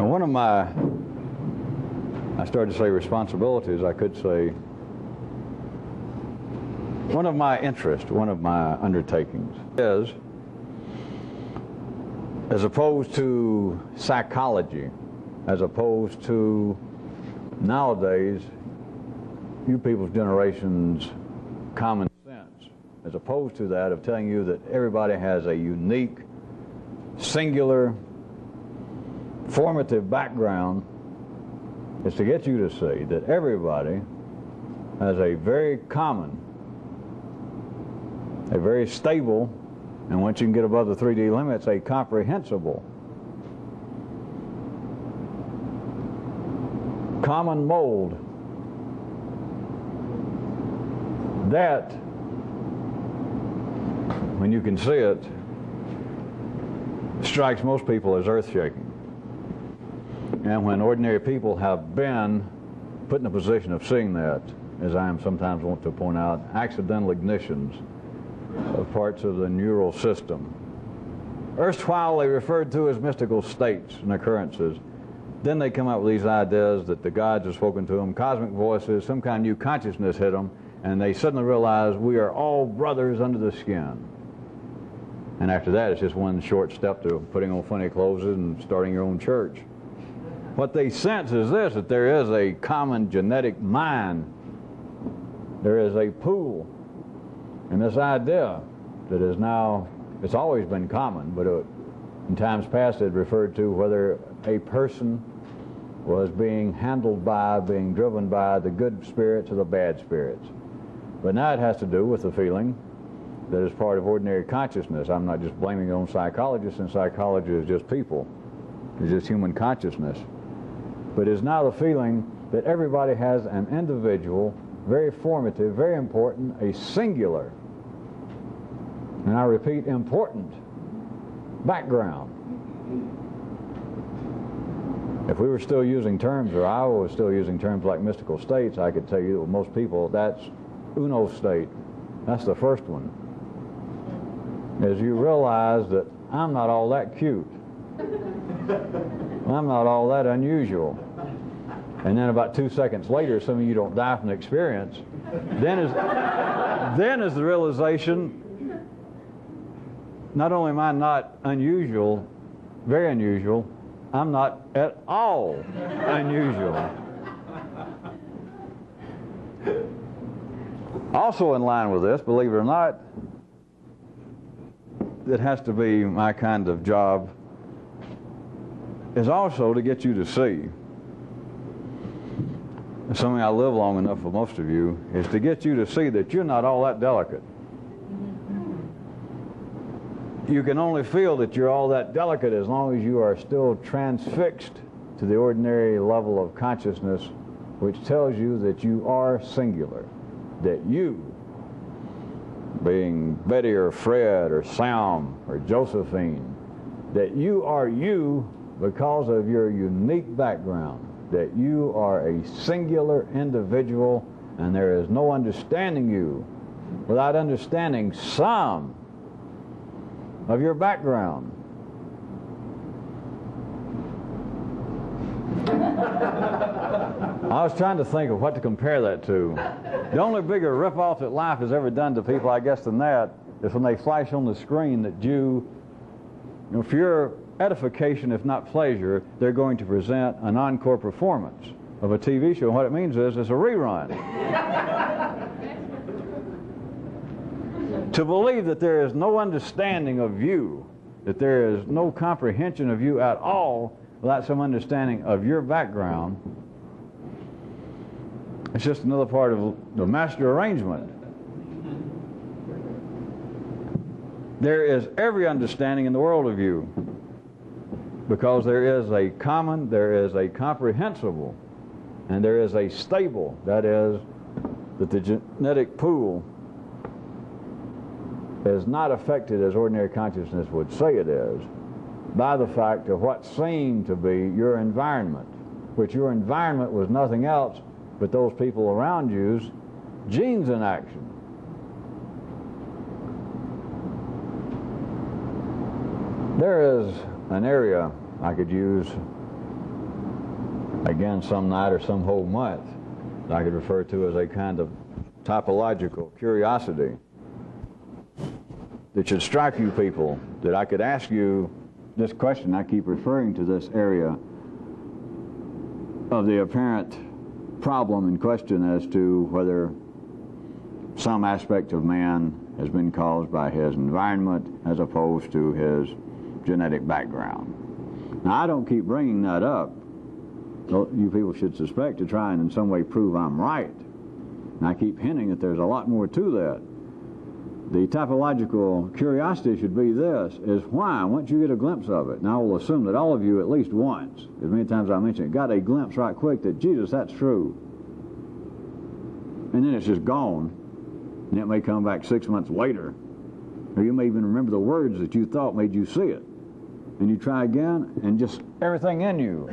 Now, one of my, I started to say responsibilities, I could say, one of my interests, one of my undertakings is, as opposed to psychology, as opposed to nowadays, you people's generation's common sense, as opposed to that of telling you that everybody has a unique, singular, formative background, is to get you to see that everybody has a very common, a very stable, and once you can get above the 3D limits, a comprehensible, common mold that, when you can see it, strikes most people as earth-shaking. And when ordinary people have been put in a position of seeing that, as I am sometimes want to point out, accidental ignitions of parts of the neural system, erstwhile they referred to as mystical states and occurrences, then they come up with these ideas that the gods have spoken to them, cosmic voices, some kind of new consciousness hit them, and they suddenly realize we are all brothers under the skin. And after that, it's just one short step to putting on funny clothes and starting your own church. What they sense is this, that there is a common genetic mind. There is a pool. And this idea that is now, it's always been common, but in times past it referred to whether a person was being handled by, being driven by the good spirits or the bad spirits. But now it has to do with the feeling that is part of ordinary consciousness. I'm not just blaming it on psychologists, and psychology is just people. It's just human consciousness. But it's now the feeling that everybody has an individual, very formative, very important, a singular, and I repeat, important background. If we were still using terms, or I was still using terms like mystical states, I could tell you that with most people, that's uno state. That's the first one. As you realize that I'm not all that cute. I'm not all that unusual. And then about 2 seconds later, some of you don't die from the experience. Then is the realization, not only am I not unusual, very unusual, I'm not at all unusual. Also in line with this, believe it or not, it has to be my kind of job, is also to get you to see. Something I live long enough for most of you, is to get you to see that you're not all that delicate. You can only feel that you're all that delicate as long as you are still transfixed to the ordinary level of consciousness, which tells you that you are singular, that you, being Betty or Fred or Sam or Josephine, that you are you because of your unique background, that you are a singular individual, and there is no understanding you without understanding some of your background. I was trying to think of what to compare that to. The only bigger rip-off that life has ever done to people, I guess, than that is when they flash on the screen that you know, for your edification, if not pleasure, they're going to present an encore performance of a TV show. And what it means is it's a rerun. To believe that there is no understanding of you, that there is no comprehension of you at all without some understanding of your background, it's just another part of the master arrangement. There is every understanding in the world of you, because there is a common, there is a comprehensible, and there is a stable, that is, that the genetic pool is not affected as ordinary consciousness would say it is by the fact of what seemed to be your environment, which your environment was nothing else but those people around you's genes in action. There is an area I could use again, some night or some whole month, that I could refer to as a kind of typological curiosity that should strike you people, that I could ask you this question. I keep referring to this area of the apparent problem in question as to whether some aspect of man has been caused by his environment as opposed to his genetic background. Now, I don't keep bringing that up. You people should suspect to try and in some way prove I'm right. And I keep hinting that there's a lot more to that. The typological curiosity should be this, is why, once you get a glimpse of it, and I will assume that all of you at least once, as many times I mentioned it, got a glimpse right quick that, Jesus, that's true. And then it's just gone. And it may come back 6 months later. Or you may even remember the words that you thought made you see it. And you try again, and just everything in you,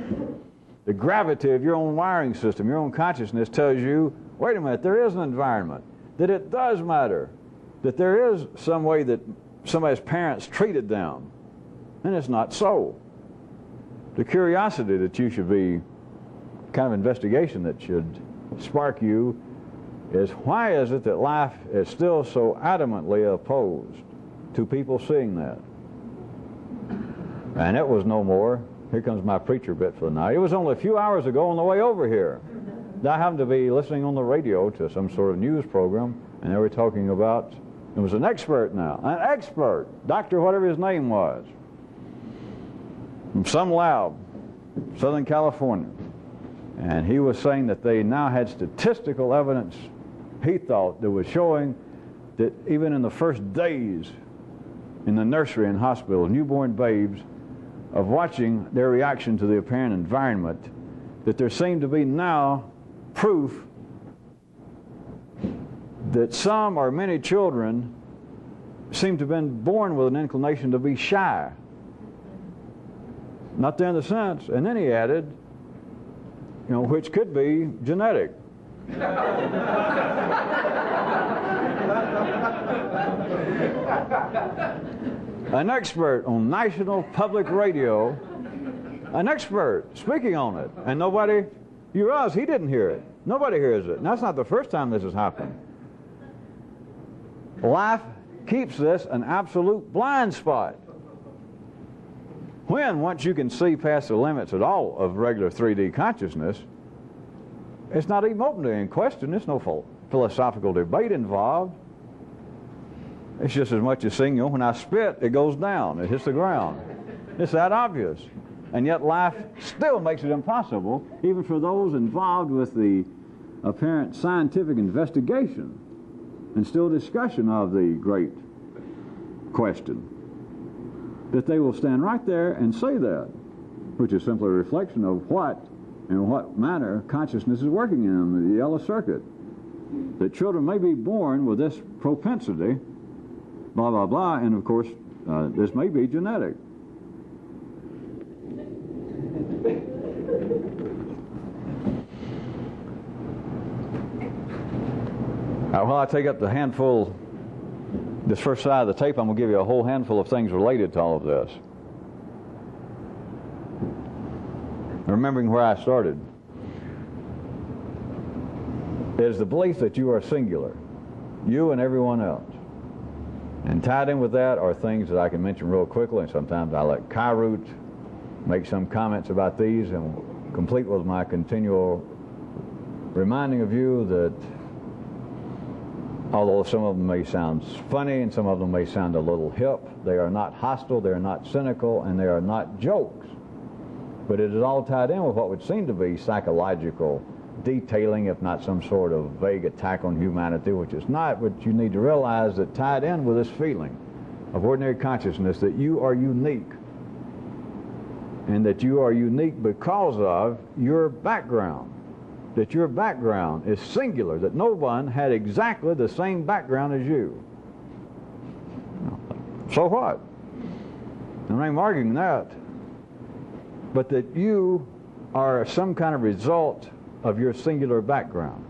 the gravity of your own wiring system, your own consciousness tells you, wait a minute, there is an environment, that it does matter, that there is some way that somebody's parents treated them. And it's not so. The curiosity that you should be, kind of investigation that should spark you, is why is it that life is still so adamantly opposed to people seeing that? And it was no more, here comes my preacher bit for the night, it was only a few hours ago on the way over here. I happened to be listening on the radio to some sort of news program, and they were talking about, it was an expert now, an expert, doctor whatever his name was, from some lab, Southern California. And he was saying that they now had statistical evidence, he thought, that was showing that even in the first days in the nursery and hospital, newborn babes, of watching their reaction to the apparent environment, that there seemed to be now proof that some or many children seem to have been born with an inclination to be shy. Not there in the sense, and then he added, you know, which could be genetic. An expert on national public radio, an expert speaking on it, and nobody, you realize he didn't hear it. Nobody hears it. And that's not the first time this has happened. Life keeps this an absolute blind spot. When, once you can see past the limits at all of regular 3D consciousness, it's not even open to any question. There's no philosophical debate involved. It's just as much as saying, you know, when I spit, it goes down, it hits the ground. It's that obvious. And yet life still makes it impossible, even for those involved with the apparent scientific investigation and still discussion of the great question, that they will stand right there and say that, which is simply a reflection of what and what manner consciousness is working in the yellow circuit. That children may be born with this propensity, blah, blah, blah, and of course, this may be genetic. While I take up the handful, this first side of the tape, I'm going to give you a whole handful of things related to all of this. Remembering where I started, is the belief that you are singular, you and everyone else. And tied in with that are things that I can mention real quickly, and sometimes I let Kyrut make some comments about these, and complete with my continual reminding of you that although some of them may sound funny and some of them may sound a little hip, they are not hostile, they are not cynical, and they are not jokes. But it is all tied in with what would seem to be psychological detailing, if not some sort of vague attack on humanity, which is not. But you need to realize that tied in with this feeling of ordinary consciousness that you are unique, and that you are unique because of your background, that your background is singular, that no one had exactly the same background as you. So what? I'm not arguing that. But that you are some kind of result of your singular background.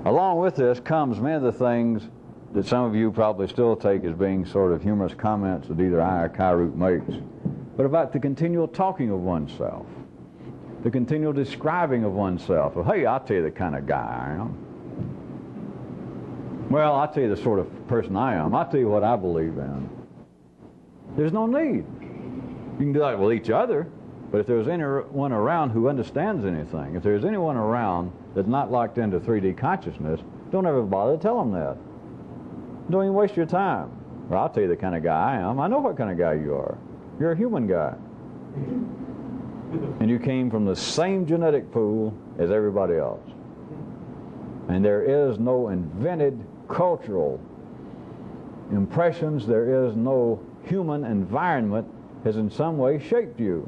Along with this comes many of the things that some of you probably still take as being sort of humorous comments that either I or Kyrut makes, but about the continual talking of oneself. The continual describing of oneself. Well, hey, I'll tell you the kind of guy I am. Well, I'll tell you the sort of person I am. I'll tell you what I believe in. There's no need. You can do that with each other, but if there's anyone around who understands anything, if there's anyone around that's not locked into 3D consciousness, don't ever bother to tell them that. Don't even waste your time. Well, I'll tell you the kind of guy I am. I know what kind of guy you are. You're a human guy. And you came from the same genetic pool as everybody else. And there is no invented cultural impressions. There is no human environment has in some way shaped you.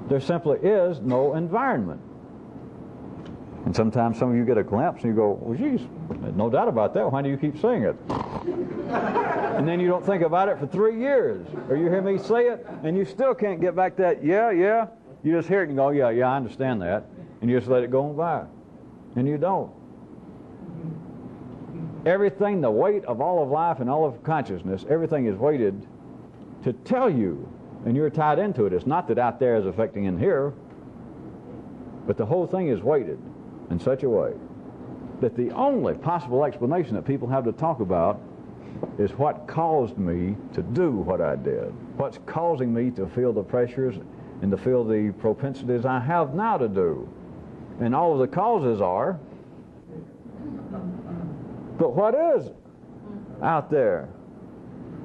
There simply is no environment. And sometimes some of you get a glimpse and you go, well, geez, no doubt about that. Why do you keep saying it? And then you don't think about it for 3 years. Or you hear me say it, and you still can't get back that, yeah. You just hear it and go, yeah, I understand that. And you just let it go on by. And you don't. Everything, the weight of all of life and all of consciousness, everything is weighted to tell you. And you're tied into it. It's not that out there is affecting in here, but the whole thing is weighted in such a way that the only possible explanation that people have to talk about is what caused me to do what I did. What's causing me to feel the pressures and to feel the propensities I have now to do. And all of the causes are, but what is out there?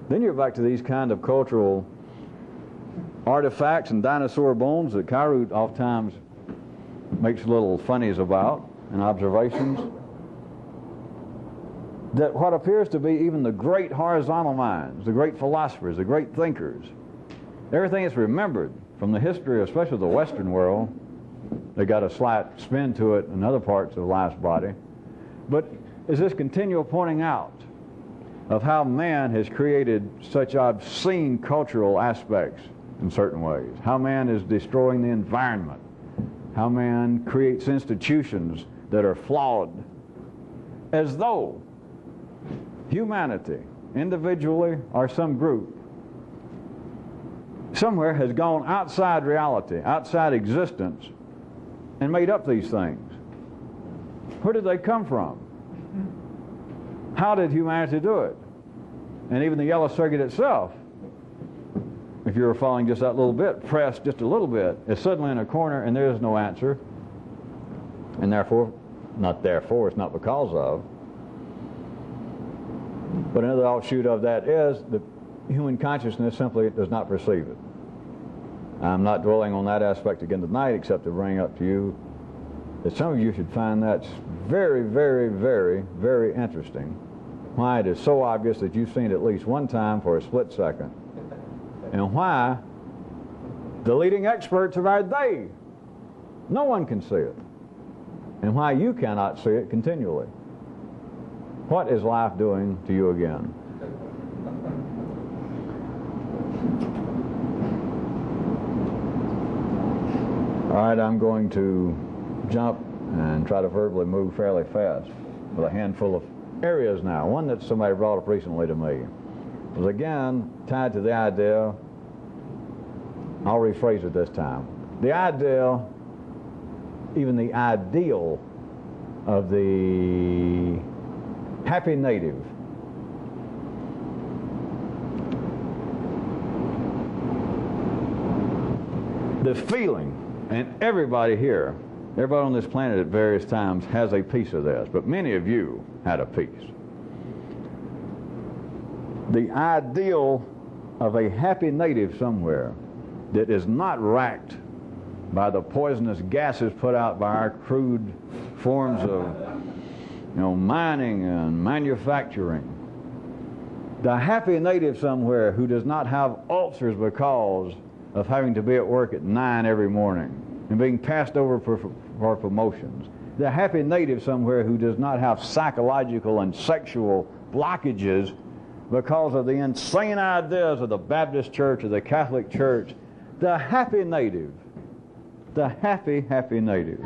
Then you're back to these kind of cultural artifacts and dinosaur bones that Kairu oftentimes makes little funnies about and observations, that what appears to be even the great horizontal minds, the great philosophers, the great thinkers, everything is remembered from the history, especially the Western world. They got a slight spin to it in other parts of life's body, but is this continual pointing out of how man has created such obscene cultural aspects in certain ways, how man is destroying the environment, how man creates institutions that are flawed, as though humanity, individually or some group, somewhere has gone outside reality, outside existence, and made up these things. Where did they come from? How did humanity do it? And even the yellow circuit itself, if you were following just that little bit, pressed just a little bit, is suddenly in a corner and there is no answer. And therefore, it's not because of. But another offshoot of that is the human consciousness simply does not perceive it. I'm not dwelling on that aspect again tonight, except to bring up to you that some of you should find that very, very, very, very interesting. Why it is so obvious that you've seen it at least one time for a split second. And why the leading experts of our day, no one can see it. And why you cannot see it continually. What is life doing to you again? All right, I'm going to jump and try to verbally move fairly fast with a handful of areas now. One that somebody brought up recently to me was again tied to the idea, I'll rephrase it this time, the idea, even the ideal of the happy native. The feeling, and everybody here, everybody on this planet at various times has a piece of this, but many of you had a piece. The ideal of a happy native somewhere that is not racked by the poisonous gases put out by our crude forms of mining and manufacturing. The happy native somewhere who does not have ulcers because of having to be at work at 9 every morning and being passed over for promotions. The happy native somewhere who does not have psychological and sexual blockages because of the insane ideas of the Baptist Church or the Catholic Church. The happy native. The happy, happy native.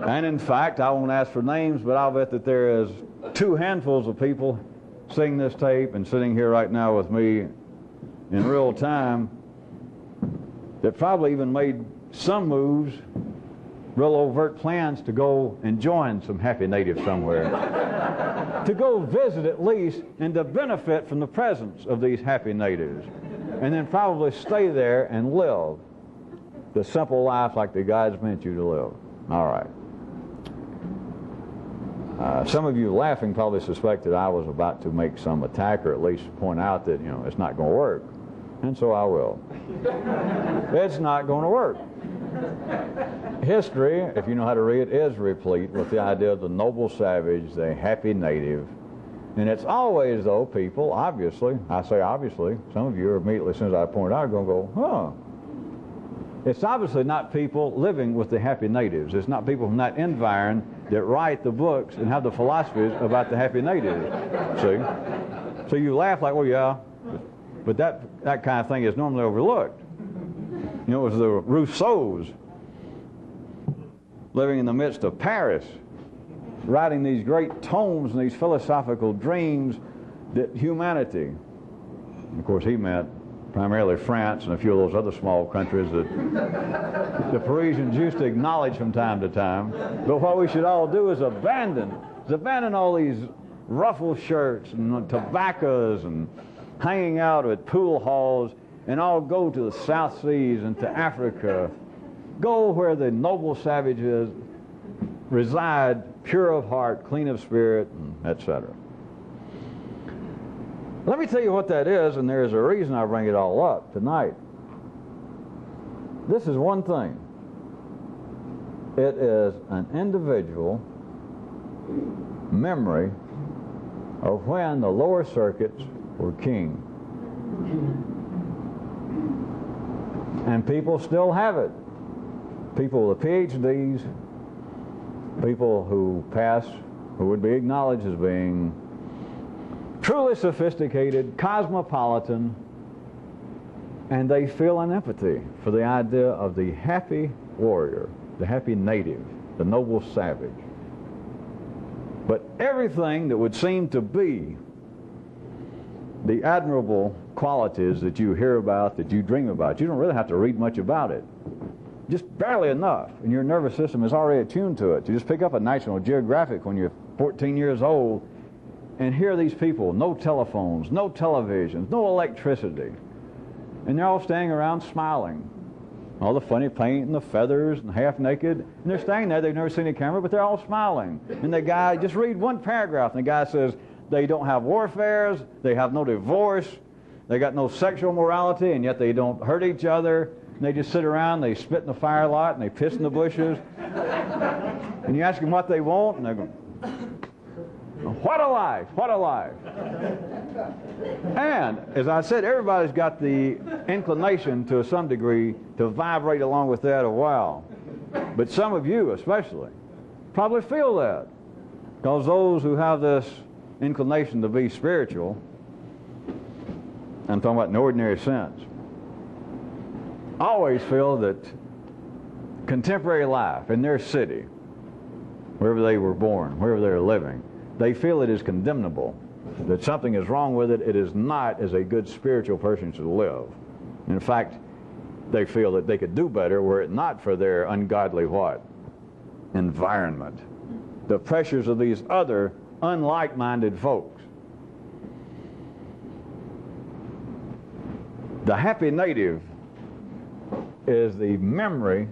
And in fact, I won't ask for names, but I'll bet that there is 2 handfuls of people seeing this tape and sitting here right now with me in real time that probably even made some moves, real overt plans to go and join some happy natives somewhere. To go visit at least and to benefit from the presence of these happy natives. And then probably stay there and live the simple life like the guides meant you to live. All right. Some of you laughing probably suspected I was about to make some attack, or at least point out that, it's not going to work. And so I will. It's not going to work. History, if you know how to read, is replete with the idea of the noble savage, the happy native. And it's always, though, people, obviously, I say obviously, some of you are immediately, as soon as I point it out, are going to go, huh. It's obviously not people living with the happy natives. It's not people from that environment that write the books and have the philosophies about the happy natives. See? So you laugh like, well, yeah, but that kind of thing is normally overlooked. It was the Rousseaus living in the midst of Paris, writing these great tomes and these philosophical dreams that humanity, and of course he meant primarily France and a few of those other small countries that the Parisians used to acknowledge from time to time. But what we should all do is abandon all these ruffled shirts and tobaccos and hanging out at pool halls, and all go to the South Seas and to Africa. Go where the noble savages reside, pure of heart, clean of spirit, etc. Let me tell you what that is, and there is a reason I bring it all up tonight. This is one thing. It is an individual memory of when the lower circuits were king. And people still have it. People with PhDs, people who would be acknowledged as being truly sophisticated, cosmopolitan, and they feel an empathy for the idea of the happy warrior, the happy native, the noble savage. But everything that would seem to be the admirable qualities that you hear about, that you dream about, you don't really have to read much about it. Just barely enough, and your nervous system is already attuned to it. You just pick up a National Geographic when you're 14 years old and hear these people, no telephones, no televisions, no electricity, and they're all standing around smiling. All the funny paint and the feathers and half naked, and they're standing there, they've never seen a camera, but they're all smiling. And the guy, just read one paragraph, and the guy says, they don't have warfares, they have no divorce, they got no sexual morality, and yet they don't hurt each other. And they just sit around, they spit in the fire lot, and they piss in the bushes. And you ask them what they want, and they're going, what a life, what a life. And, as I said, everybody's got the inclination to some degree to vibrate along with that a while. But some of you especially probably feel that. Because those who have this inclination to be spiritual, I'm talking about in the ordinary sense, always feel that contemporary life in their city, wherever they were born, wherever they're living, they feel it is condemnable, that something is wrong with it. It is not as a good spiritual person should live. In fact, they feel that they could do better were it not for their ungodly what? Environment. The pressures of these other unlike-minded folks. The happy native is the memory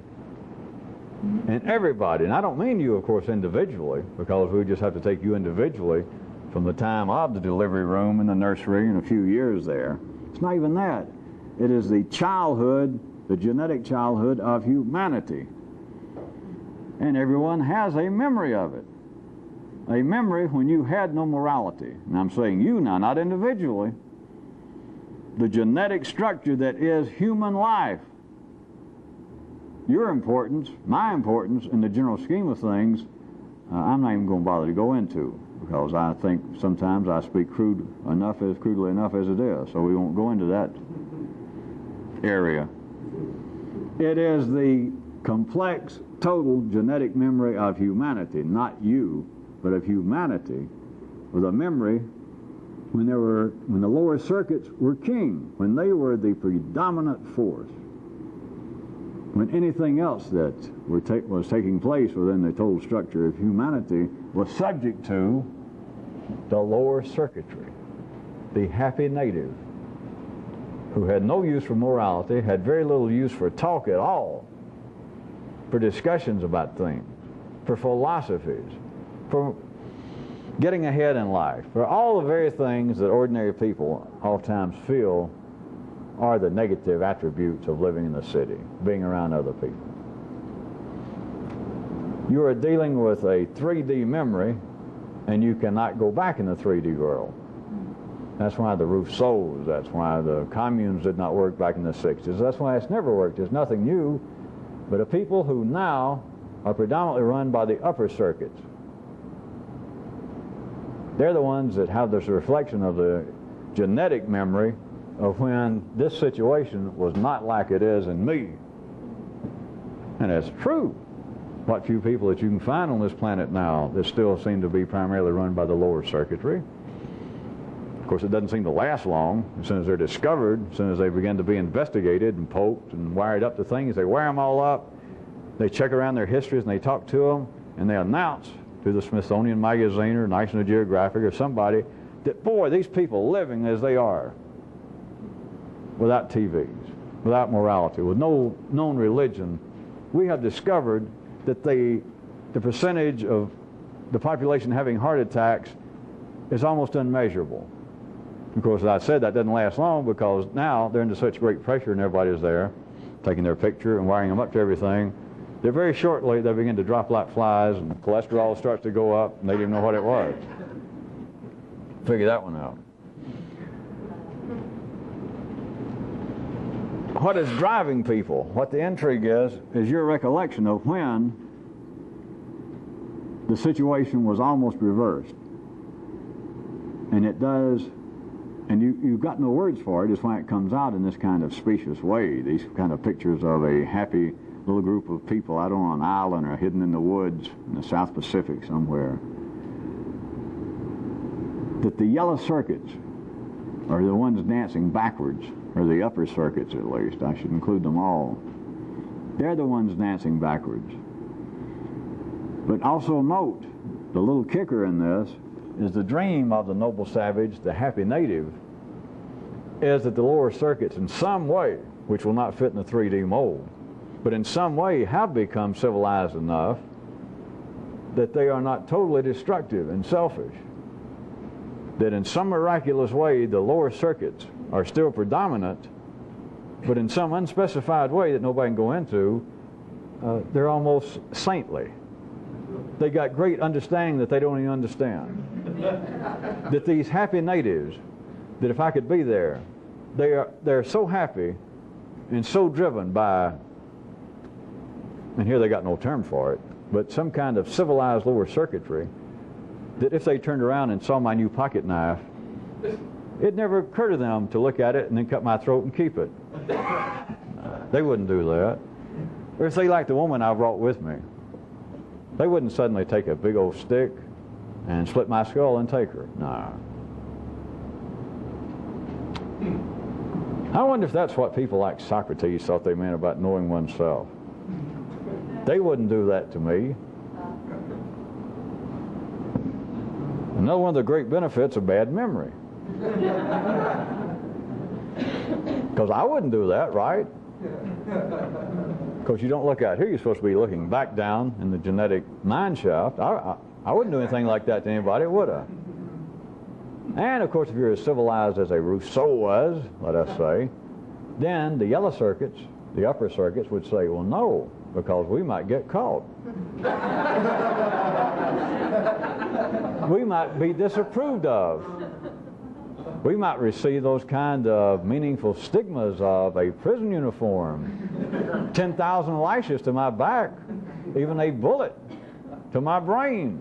in everybody, and I don't mean you, of course, individually, because we just have to take you individually from the time of the delivery room and the nursery and a few years there. It's not even that. It is the childhood, the genetic childhood of humanity. And everyone has a memory of it. A memory when you had no morality. And I'm saying you now, not individually. The genetic structure that is human life. Your importance, my importance in the general scheme of things, I'm not even going to bother to go into, because I think sometimes I speak crudely enough as it is, so we won't go into that area. It is the complex, total genetic memory of humanity, not you, but of humanity, with a memory when the lower circuits were king, when they were the predominant force. when anything else that was taking place within the total structure of humanity was subject to the lower circuitry, the happy native, who had no use for morality, had very little use for talk at all, for discussions about things, for philosophies, for getting ahead in life, for all the very things that ordinary people oftentimes feel are the negative attributes of living in the city, being around other people. You are dealing with a 3D memory, and you cannot go back in the 3D world. That's why the Rousseaus, that's why the communes did not work back in the 60s. That's why it's never worked. There's nothing new, but a people who now are predominantly run by the upper circuits. They're the ones that have this reflection of the genetic memory of when this situation was not like it is in me. And that's true. What few people that you can find on this planet now that still seem to be primarily run by the lower circuitry. Of course, it doesn't seem to last long. As soon as they're discovered, as soon as they begin to be investigated and poked and wired up to things, they wire them all up. They check around their histories and they talk to them, and they announce to the Smithsonian Magazine or National Geographic or somebody that, boy, these people living as they are, without TVs, without morality, with no known religion, we have discovered that the percentage of the population having heart attacks is almost unmeasurable. Of course, as I said, that doesn't last long because now they're under such great pressure and everybody's there taking their picture and wiring them up to everything, that very shortly they begin to drop like flies and cholesterol starts to go up and they didn't even know what it was. Figure that one out. What is driving people, what the intrigue is your recollection of when the situation was almost reversed. And it does, and you've got no words for it, is why it comes out in this kind of specious way, these kind of pictures of a happy little group of people out on an island or hidden in the woods in the South Pacific somewhere. That the yellow circuits are the ones dancing backwards, or the upper circuits at least, I should include them all. They're the ones dancing backwards. But also note, the little kicker in this is the dream of the noble savage, the happy native, is that the lower circuits in some way, which will not fit in the 3D mold, but in some way have become civilized enough that they are not totally destructive and selfish. That in some miraculous way the lower circuits are still predominant, but in some unspecified way that nobody can go into, they're almost saintly. They got great understanding that they don't even understand. That these happy natives, that if I could be there, they're so happy and so driven by, and here they got no term for it, but some kind of civilized lower circuitry, that if they turned around and saw my new pocket knife, it never occurred to them to look at it and then cut my throat and keep it. They wouldn't do that. Or if they liked the woman I brought with me, they wouldn't suddenly take a big old stick and split my skull and take her. No. I wonder if that's what people like Socrates thought they meant about knowing oneself. They wouldn't do that to me. Another one of the great benefits of bad memory. Because I wouldn't do that, right? Because you don't look out here, you're supposed to be looking back down in the genetic mine shaft. I wouldn't do anything like that to anybody, would I? And of course, if you're as civilized as a Rousseau was, let us say, then the yellow circuits, the upper circuits, would say, well, no, because we might get caught. We might be disapproved of. We might receive those kind of meaningful stigmas of a prison uniform, 10,000 lashes to my back, even a bullet to my brain,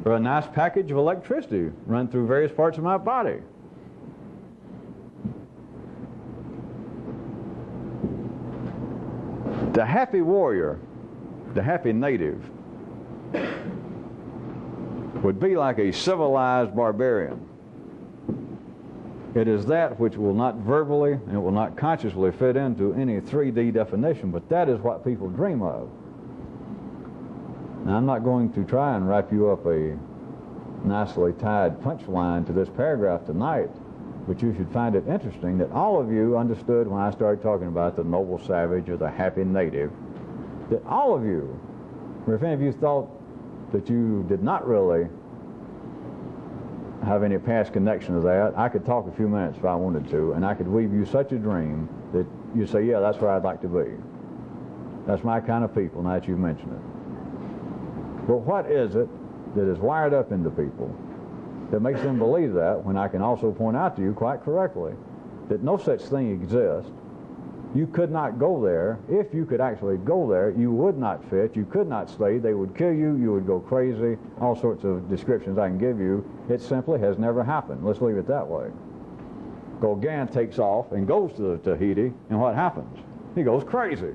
or a nice package of electricity run through various parts of my body. The happy warrior, the happy native, would be like a civilized barbarian. It is that which will not verbally and it will not consciously fit into any 3D definition, but that is what people dream of. Now, I'm not going to try and wrap you up a nicely tied punchline to this paragraph tonight, but you should find it interesting that all of you understood when I started talking about the noble savage or the happy native, that all of you, or if any of you thought that you did not really have any past connection to that, I could talk a few minutes if I wanted to, and I could weave you such a dream that you say, yeah, that's where I'd like to be. That's my kind of people, now that you've mentioned it. But what is it that is wired up into people that makes them believe that, when I can also point out to you quite correctly that no such thing exists? You could not go there. If you could actually go there, you would not fit, you could not stay, they would kill you, you would go crazy, all sorts of descriptions I can give you. It simply has never happened. Let's leave it that way. Gauguin takes off and goes to Tahiti, and what happens? He goes crazy.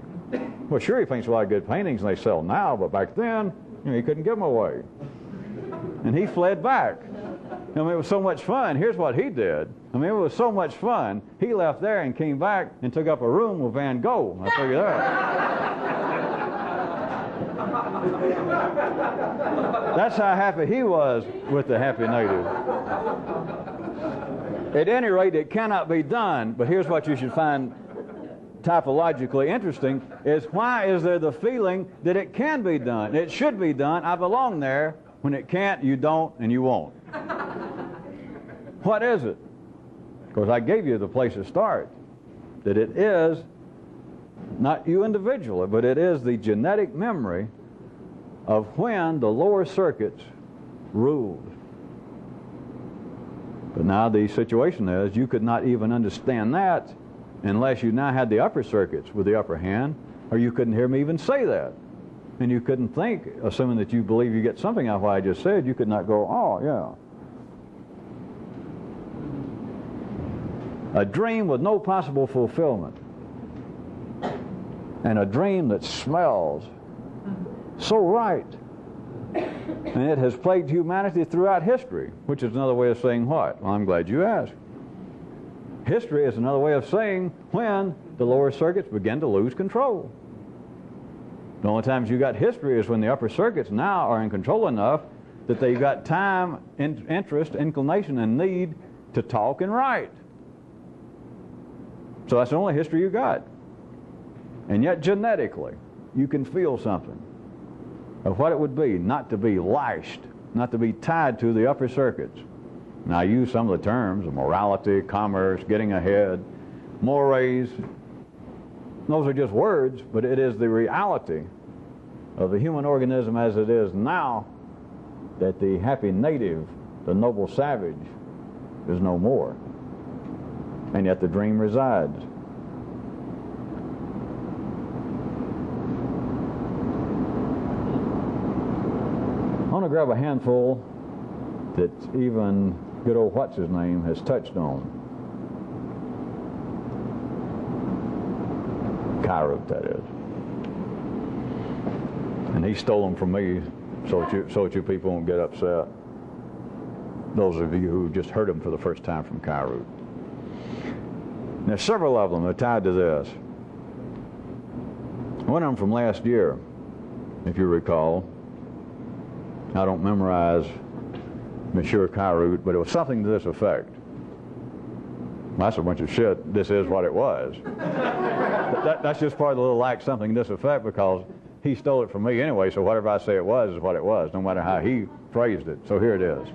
Well, sure, he paints a lot of good paintings and they sell now, but back then, he couldn't give them away. And he fled back. I mean, it was so much fun. Here's what he did. I mean, it was so much fun. He left there and came back and took up a room with Van Gogh. I figure that. That's how happy he was with the happy native. At any rate, it cannot be done. But here's what you should find typologically interesting, is why is there the feeling that it can be done? It should be done. I belong there. When it can't, you don't and you won't. What is it? Because I gave you the place to start. That it is not you individually, but it is the genetic memory of when the lower circuits ruled. But now the situation is you could not even understand that unless you now had the upper circuits with the upper hand, or you couldn't hear me even say that. And you couldn't think, assuming that you believe you get something out of what I just said, you could not go, oh, yeah. A dream with no possible fulfillment. And a dream that smells so right. And it has plagued humanity throughout history, which is another way of saying what? Well, I'm glad you asked. History is another way of saying when the lower circuits begin to lose control. The only times you got history is when the upper circuits now are in control enough that they've got time, interest, inclination, and need to talk and write. So that's the only history you got. And yet genetically, you can feel something of what it would be not to be lashed, not to be tied to the upper circuits. Now I use some of the terms of morality, commerce, getting ahead, mores. Those are just words, but it is the reality of the human organism as it is now that the happy native, the noble savage, is no more. And yet the dream resides. I want to grab a handful that even good old what's-his-name has touched on. Cairo, that is. And he stole them from me so that you people won't get upset. Those of you who just heard them for the first time from Cairo. There's several of them that are tied to this. One of them from last year, if you recall. I don't memorize Monsieur Cairo, but it was something to this effect. That's a bunch of shit. This is what it was. That's just part of the little act, something to this effect, because he stole it from me anyway, so whatever I say it was is what it was, no matter how he phrased it. So here it is.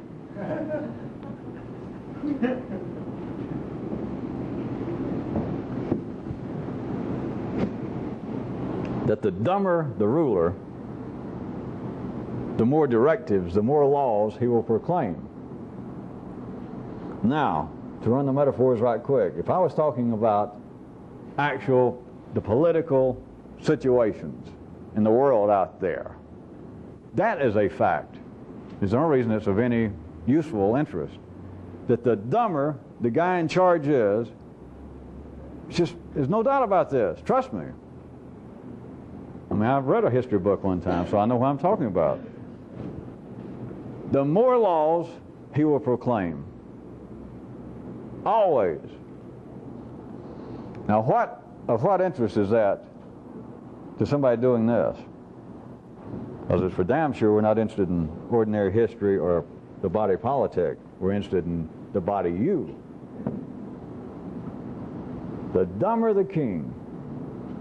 That the dumber the ruler, the more directives, the more laws he will proclaim. Now, to run the metaphors right quick, if I was talking about the political situations in the world out there, that is a fact. There's no reason it's of any useful interest. That the dumber the guy in charge is, there's no doubt about this. Trust me. I mean, I've read a history book one time, so I know what I'm talking about. The more laws he will proclaim. Always. Now of what interest is that to somebody doing this? Because it's for damn sure we're not interested in ordinary history or the body politic. We're interested in the body you. The dumber the king,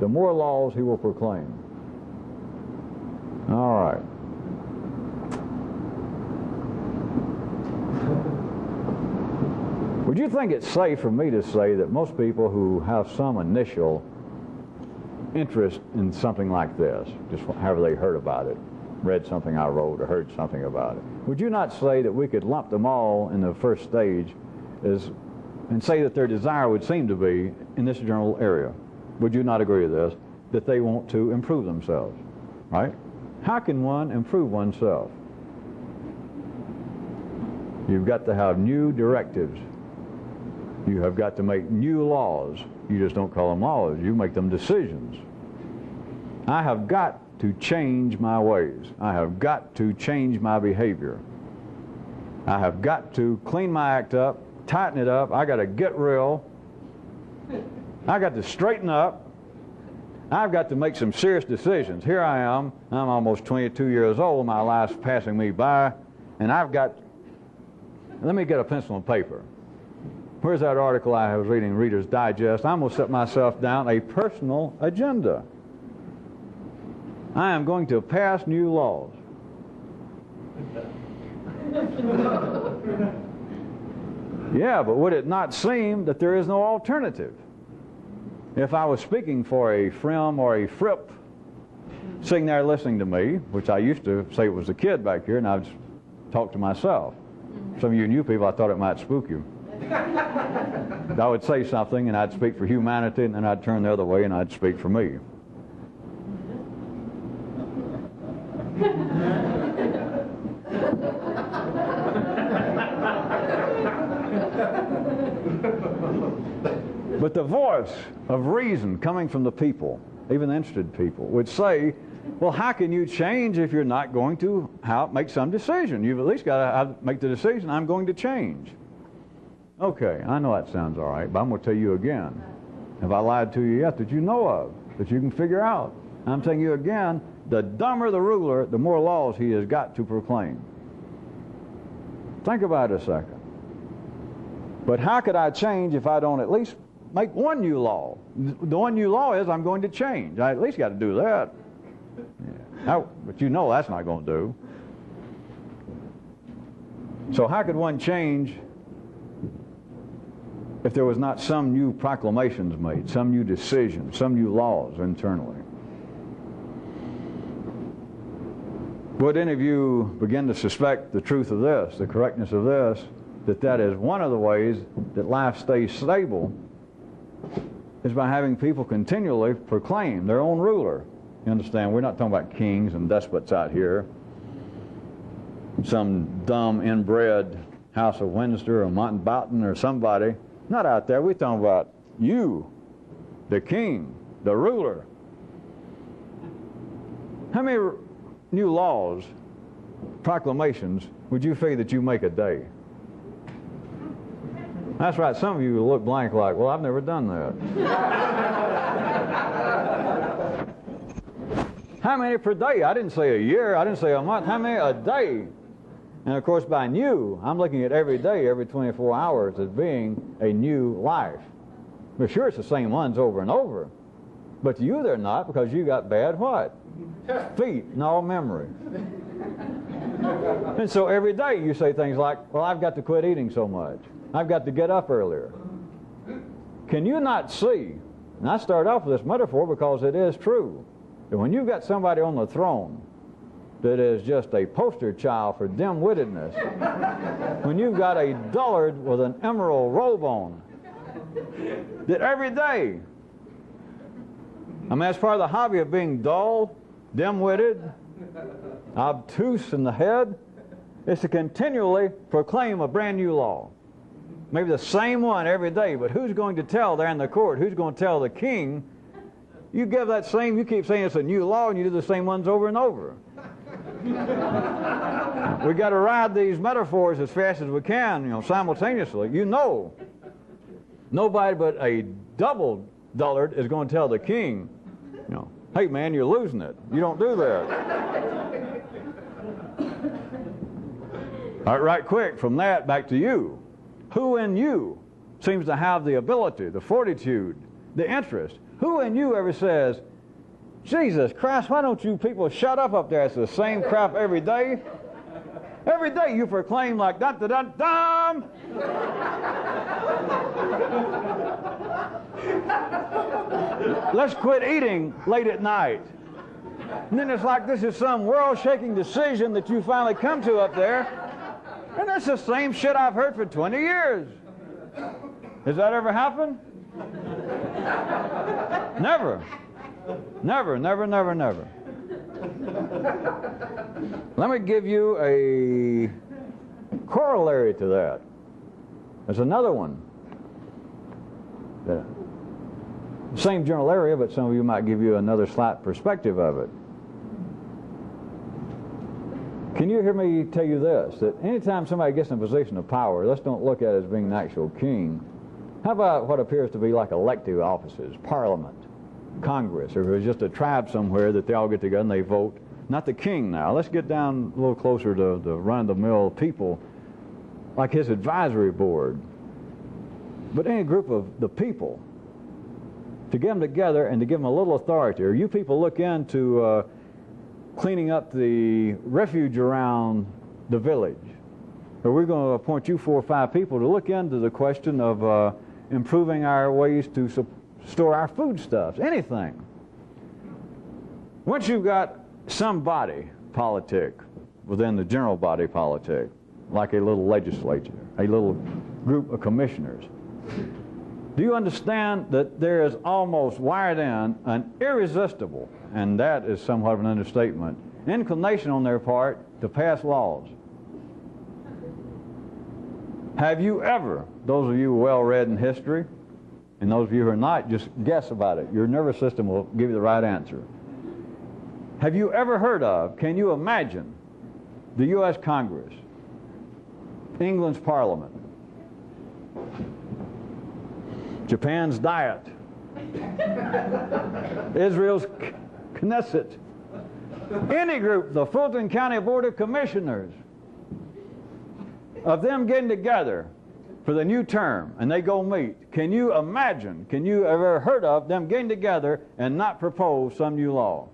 the more laws he will proclaim. All right. Would you think it's safe for me to say that most people who have some initial interest in something like this, just however they heard about it, read something I wrote or heard something about it, would you not say that we could lump them all in the first stage and say that their desire would seem to be in this general area? Would you not agree with this? That they want to improve themselves, right? How can one improve oneself? You've got to have new directives. You have got to make new laws. You just don't call them laws. You make them decisions. I have got to change my ways. I have got to change my behavior. I have got to clean my act up, tighten it up. I got to get real. I got to straighten up. I've got to make some serious decisions. Here I am. I'm almost 22 years old. My life's passing me by. And I've got... Let me get a pencil and paper. Where's that article I was reading, Reader's Digest? I'm going to set myself down a personal agenda. I am going to pass new laws. Yeah, but would it not seem that there is no alternative? If I was speaking for a friend or a frip sitting there listening to me, which I used to say it was a kid back here, and I'd talk to myself. Some of you new people, I thought it might spook you. I would say something, and I'd speak for humanity, and then I'd turn the other way, and I'd speak for me. But the voice of reason coming from the people, even the interested people, would say, well, how can you change if you're not going to make some decision? You've at least got to make the decision, I'm going to change. Okay, I know that sounds all right, but I'm going to tell you again. Have I lied to you yet that you know of, that you can figure out? I'm telling you again, the dumber the ruler, the more laws he has got to proclaim. Think about it a second. But how could I change if I don't at least make one new law? The one new law is I'm going to change. I at least got to do that. Yeah. Now, but you know that's not going to do. So how could one change if there was not some new proclamations made, some new decisions, some new laws internally? Would any of you begin to suspect the truth of this, the correctness of this, that is one of the ways that life stays stable, is by having people continually proclaim their own ruler? You understand, we're not talking about kings and despots out here, some dumb inbred House of Windsor or Mountbatten or somebody. Not out there. We're talking about you, the king, the ruler. How many new laws, proclamations, would you figure that you make a day? That's right. Some of you will look blank like, well, I've never done that. How many per day? I didn't say a year. I didn't say a month. How many a day? And of course, by new, I'm looking at every day, every 24 hours as being a new life. But sure, it's the same ones over and over. But to you, they're not, because you got bad what? Feet and all memory. And so every day you say things like, well, I've got to quit eating so much. I've got to get up earlier. Can you not see? And I start off with this metaphor because it is true. That when you've got somebody on the throne that is just a poster child for dim-wittedness, when you've got a dullard with an emerald robe on, that every day, I mean, that's part of the hobby of being dull, dim-witted, obtuse in the head, is to continually proclaim a brand new law. Maybe the same one every day, but who's going to tell there in the court? Who's going to tell the king? You give that same, you keep saying it's a new law, and you do the same ones over and over. We've got to ride these metaphors as fast as we can, simultaneously. You know Nobody but a double dullard is going to tell the king, you know, hey man, you're losing it. You don't do that. All right quick, from that back to you. Who in you seems to have the ability, the fortitude, the interest? Who in you ever says, Jesus Christ, why don't you people shut up there? It's the same crap every day. Every day you proclaim like dun-dun-dun-dum. Let's quit eating late at night. And then it's like this is some world-shaking decision that you finally come to up there. And that's the same shit I've heard for 20 years. Has that ever happened? Never. Never, never, never, never. Let me give you a corollary to that. There's another one. Same general area, but some of you might give you another slight perspective of it. Can you hear me tell you this? That anytime somebody gets in a position of power, let's don't look at it as being an actual king. How about what appears to be like elective offices, Parliament, Congress, or if it's just a tribe somewhere that they all get together and they vote? Not the king now. Let's get down a little closer to the run-of-the-mill people, like his advisory board. But any group of the people, to get them together and to give them a little authority. Or you people look into cleaning up the refuge around the village. Or we're going to appoint you 4 or 5 people to look into the question of improving our ways to store our foodstuffs, anything. Once you've got some body politic within the general body politic, like a little legislature, a little group of commissioners, do you understand that there is almost wired in an irresistible, and that is somewhat of an understatement, inclination on their part to pass laws? Have you ever, those of you well-read in history, and those of you who are not, just guess about it. Your nervous system will give you the right answer. Have you ever heard of, can you imagine, the U.S. Congress, England's Parliament, Japan's Diet, Israel's Knesset, any group, the Fulton County Board of Commissioners, of them getting together for the new term and they go meet? Can you imagine, can you ever heard of them getting together and not propose some new law?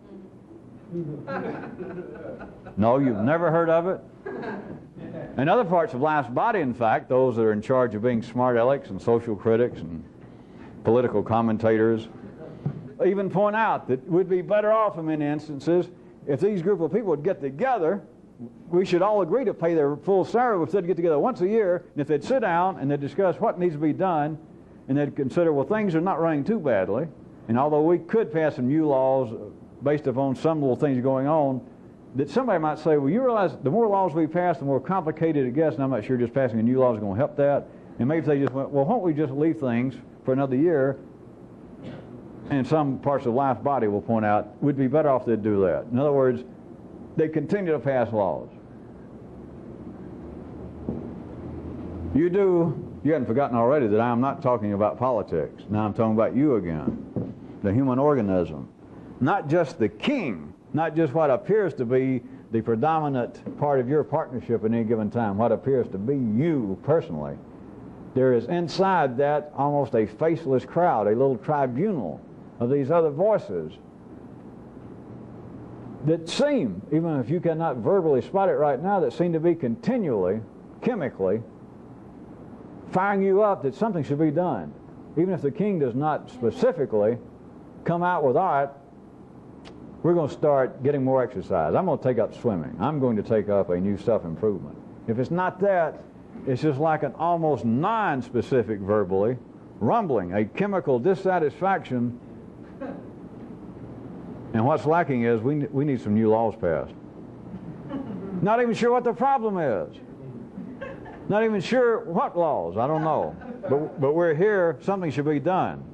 No, you've never heard of it? In other parts of life's body, in fact, those that are in charge of being smart alecks and social critics and political commentators even point out that we'd be better off in many instances if these group of people would get together. We should all agree to pay their full salary if they'd get together once a year, and if they'd sit down and they'd discuss what needs to be done, and they'd consider, well, things are not running too badly, and although we could pass some new laws based upon some little things going on, that somebody might say, well, you realize the more laws we pass, the more complicated it gets, and I'm not sure just passing a new law is going to help that. And maybe if they just went, well, why don't we just leave things for another year, and some parts of life's body will point out, we'd be better off they'd do that. In other words, they continue to pass laws. You haven't forgotten already that I am not talking about politics. Now I'm talking about you again, the human organism. Not just the king, not just what appears to be the predominant part of your partnership at any given time, what appears to be you personally. There is inside that almost a faceless crowd, a little tribunal of these other voices that seem, even if you cannot verbally spot it right now, that seem to be continually, chemically, firing you up that something should be done. Even if the king does not specifically come out with, all right, we're going to start getting more exercise. I'm going to take up swimming. I'm going to take up a new self-improvement. If it's not that, it's just like an almost non-specific verbally rumbling, a chemical dissatisfaction. And what's lacking is we need some new laws passed. Not even sure what the problem is. Not even sure what laws. I don't know. But we're here. Something should be done.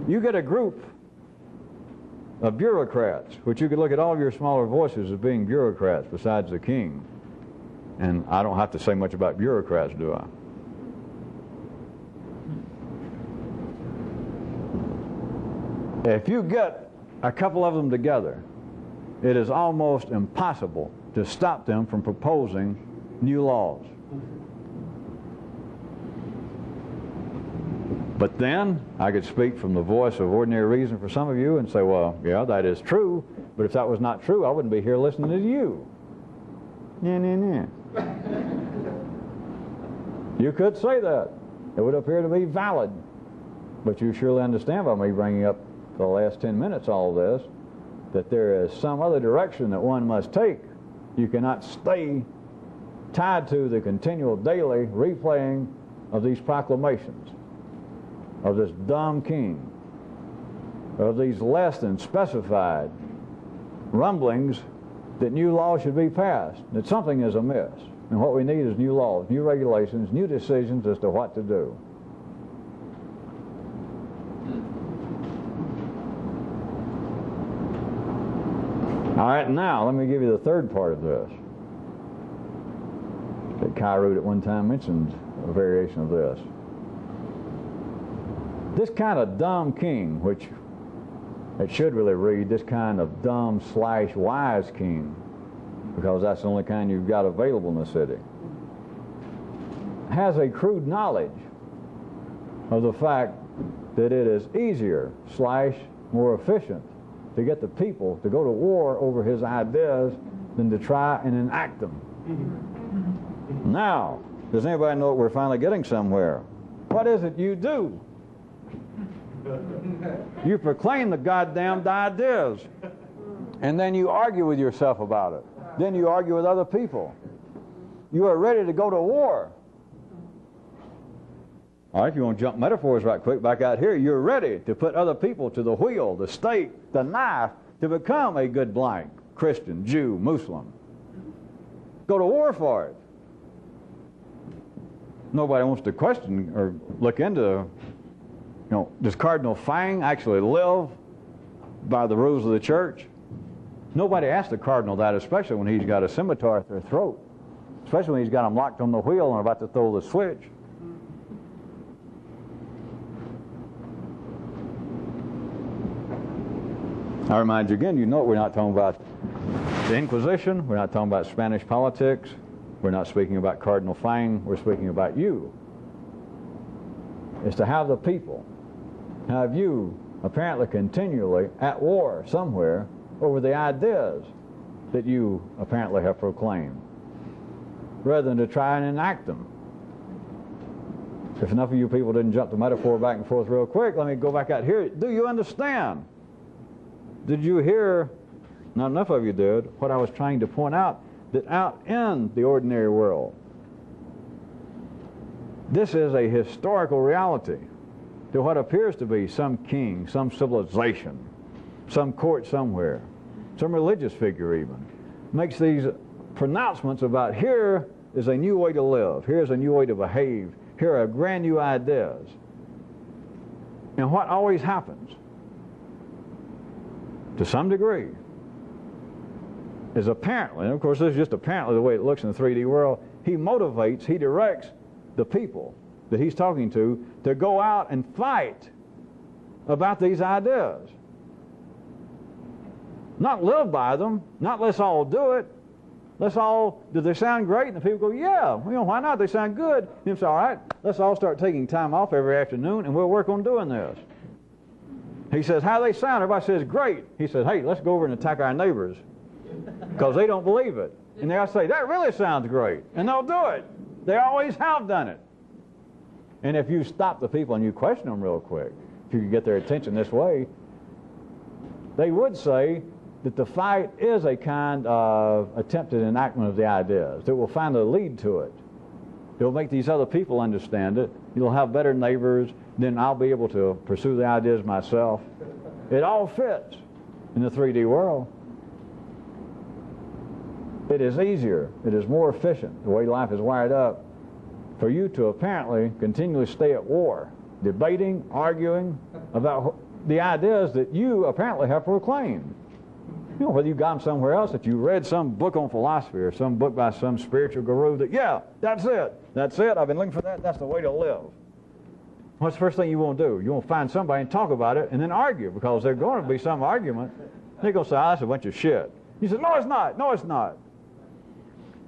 You get a group of bureaucrats, which you could look at all of your smaller voices as being bureaucrats besides the king. And I don't have to say much about bureaucrats, do I? If you get a couple of them together, it is almost impossible to stop them from proposing new laws. But then I could speak from the voice of ordinary reason for some of you and say, well, yeah, that is true, but if that was not true, I wouldn't be here listening to you. Nah, nah, nah. You could say that. It would appear to be valid. But you surely understand by me bringing up for the last 10 minutes all this, that there is some other direction that one must take. You cannot stay tied to the continual daily replaying of these proclamations, of this dumb king, of these less than specified rumblings that new laws should be passed, that something is amiss. And what we need is new laws, new regulations, new decisions as to what to do. All right, now let me give you the third part of this. That Kyrute at one time mentioned a variation of this. This kind of dumb king, which it should really read, this kind of dumb / wise king, because that's the only kind you've got available in the city, has a crude knowledge of the fact that it is easier / more efficient to get the people to go to war over his ideas than to try and enact them. Now, does anybody know that we're finally getting somewhere? What is it you do? You proclaim the goddamned ideas, and then you argue with yourself about it. Then you argue with other people. You are ready to go to war. All right, if you want to jump metaphors right quick back out here, you're ready to put other people to the wheel, the stake, the knife, to become a good blank Christian, Jew, Muslim. Go to war for it. Nobody wants to question or look into, does Cardinal Fang actually live by the rules of the church? Nobody asks the cardinal that, especially when he's got a scimitar at their throat, especially when he's got them locked on the wheel and about to throw the switch. I remind you again, we're not talking about the Inquisition, we're not talking about Spanish politics, we're not speaking about Cardinal Fang, we're speaking about you. It's to have the people, have you apparently continually at war somewhere over the ideas that you apparently have proclaimed, rather than to try and enact them. If enough of you people didn't jump the metaphor back and forth real quick, let me go back out here. Do you understand? Did you hear, not enough of you did, what I was trying to point out, that out in the ordinary world, this is a historical reality to what appears to be some king, some civilization, some court somewhere, some religious figure even, makes these pronouncements about here is a new way to live, here's a new way to behave, here are brand new ideas. And what always happens, to some degree, is apparently, and of course this is just apparently the way it looks in the 3D world, he motivates, he directs the people that he's talking to go out and fight about these ideas. Not live by them, not let's all do it. Do they sound great? And the people go, yeah, why not? They sound good. And he says, all right, let's all start taking time off every afternoon and we'll work on doing this. He says, how do they sound? Everybody says, great. He says, hey, let's go over and attack our neighbors because they don't believe it. And they'll say, that really sounds great. And they'll do it. They always have done it. And if you stop the people and you question them real quick, if you could get their attention this way, they would say that the fight is a kind of attempted enactment of the ideas that will finally lead to it. It will make these other people understand it. You'll have better neighbors. Then I'll be able to pursue the ideas myself. It all fits in the 3D world. It is easier, it is more efficient, the way life is wired up, for you to apparently continually stay at war, debating, arguing about the ideas that you apparently have proclaimed. Whether you got them somewhere else, that you read some book on philosophy or some book by some spiritual guru that, yeah, that's it, I've been looking for that, that's the way to live. what's the first thing you want to do? You want to find somebody and talk about it and then argue, because there's going to be some argument. They're going to say, oh, that's a bunch of shit. You say, no, it's not. No, it's not.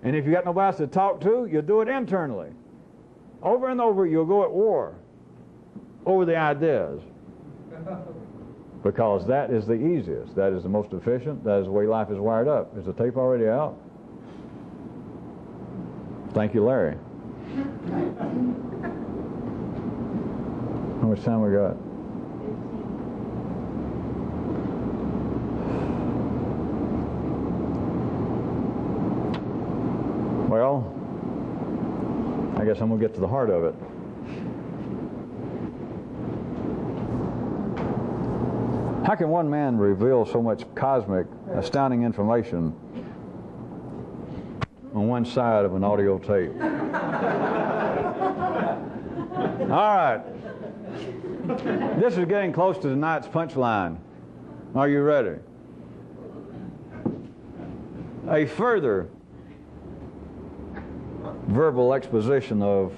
And if you got nobody else to talk to, you'll do it internally. Over and over, you'll go at war over the ideas. Because that is the easiest. That is the most efficient. That is the way life is wired up. Is the tape already out? Thank you, Larry. How much time we got? Well, I guess I'm going to get to the heart of it. How can one man reveal so much cosmic, astounding information on one side of an audio tape? All right. This is getting close to tonight's punchline. Are you ready? A further verbal exposition of,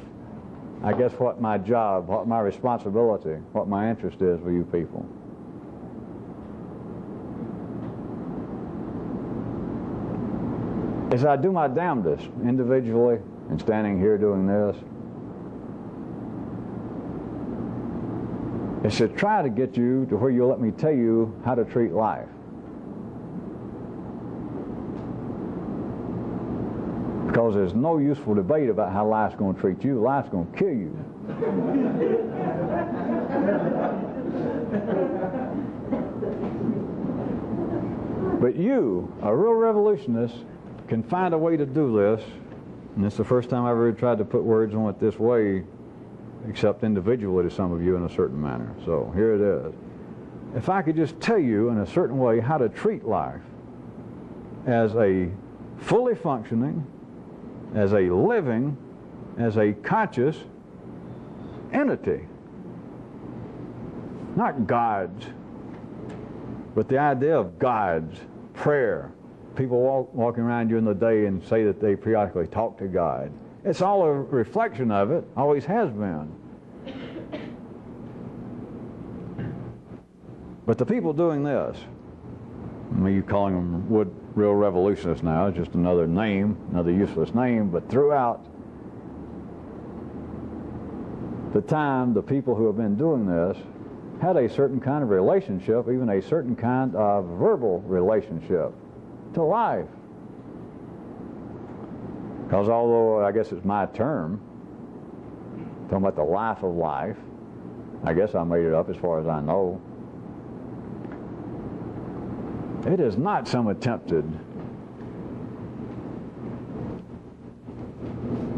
I guess, what my job, what my responsibility, what my interest is for you people. As I do my damnedest, individually, and standing here doing this, is to try to get you to where you'll let me tell you how to treat life. Because there's no useful debate about how life's going to treat you. Life's going to kill you. But you, a real revolutionist, can find a way to do this, and it's the first time I've ever tried to put words on it this way, except individually to some of you in a certain manner. So here it is. If I could just tell you in a certain way how to treat life as a fully functioning, as a living, as a conscious entity. Not gods, but the idea of gods, prayer. People walking around during the day and say that they periodically talk to God. It's all a reflection of it, always has been. But the people doing this, me calling them real revolutionists now, is just another name, another useless name, but throughout the time, the people who have been doing this had a certain kind of relationship, even a certain kind of verbal relationship to life. Because although I guess it's my term, talking about the life of life, I guess I made it up as far as I know. It is not some attempted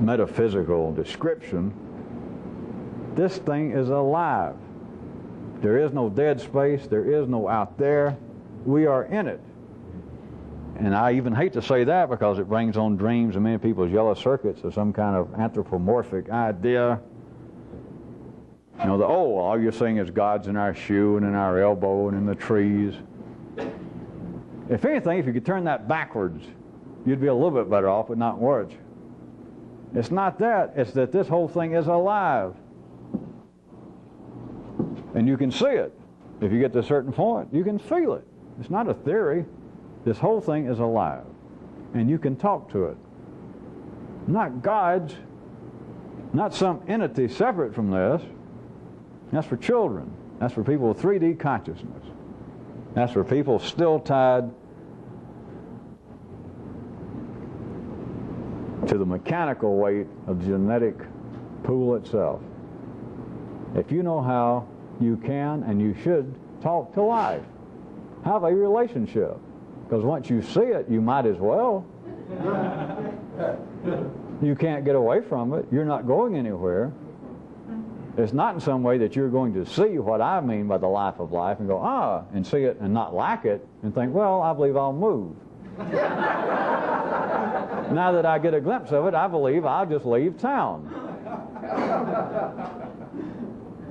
metaphysical description. This thing is alive. There is no dead space. There is no out there. We are in it. And I even hate to say that because it brings on dreams in many people's yellow circuits of some kind of anthropomorphic idea. You know, all you're seeing is God's in our shoe and in our elbow and in the trees. If anything, if you could turn that backwards, you'd be a little bit better off, but not worse. It's not that. It's that this whole thing is alive. And you can see it. If you get to a certain point, you can feel it. It's not a theory. This whole thing is alive. And you can talk to it. Not gods, not some entity separate from this. That's for children. That's for people with 3D consciousness. That's for people still tied to the mechanical weight of the genetic pool itself. If you know how, you can and you should talk to life. Have a relationship. Because once you see it, you might as well. You can't get away from it. You're not going anywhere. It's not in some way that you're going to see what I mean by the life of life and go, and see it and not like it and think, well, I believe I'll move. Now that I get a glimpse of it, I believe I'll just leave town.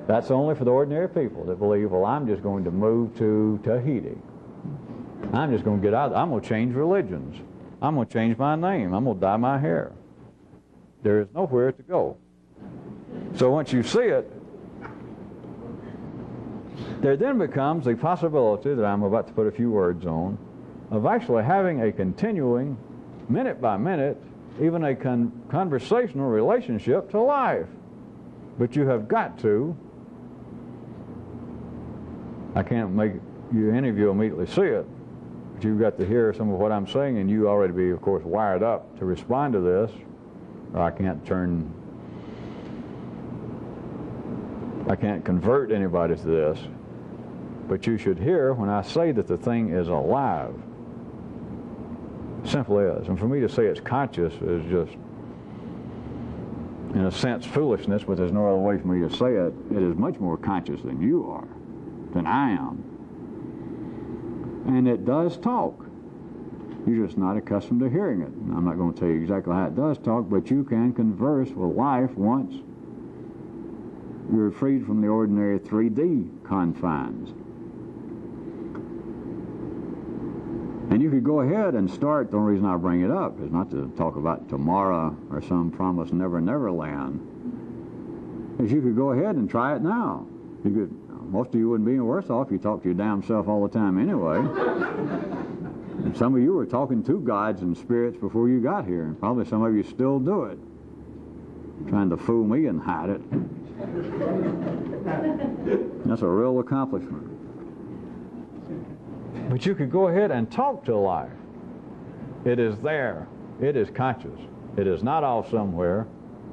That's only for the ordinary people that believe, well, I'm just going to move to Tahiti. I'm just going to get out. I'm going to change religions. I'm going to change my name. I'm going to dye my hair. There is nowhere to go. So once you see it, there then becomes the possibility that I'm about to put a few words on of actually having a continuing, minute by minute, even a conversational relationship to life. But you have got to, I can't make any of you immediately see it, but you've got to hear some of what I'm saying, and you already be, of course, wired up to respond to this, or I can't convert anybody to this. But you should hear when I say that the thing is alive. Simply is. And for me to say it's conscious is just, in a sense, foolishness, but there's no other way for me to say it. It is much more conscious than you are, than I am. And it does talk. You're just not accustomed to hearing it. And I'm not going to tell you exactly how it does talk, but you can converse with life once you're freed from the ordinary 3D confines. And you could go ahead and start. The only reason I bring it up is not to talk about tomorrow or some promised never land. Is you could go ahead and try it now. You could. Most of you wouldn't be any worse off if you talked to your damn self all the time anyway. And some of you were talking to gods and spirits before you got here, and probably some of you still do it, trying to fool me and hide it. That's a real accomplishment. But you could go ahead and talk to life. It is there. It is conscious. It is not off somewhere,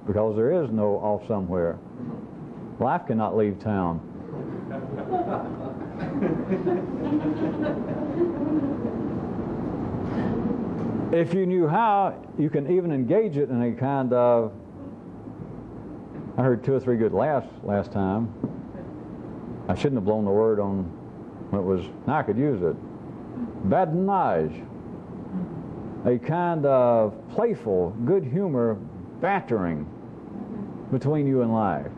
because there is no off somewhere. Life cannot leave town. If you knew how, you can even engage it in a kind of, I heard 2 or 3 good laughs last time. I shouldn't have blown the word on what was, now I could use it. Badinage. A kind of playful, good humor bantering between you and life.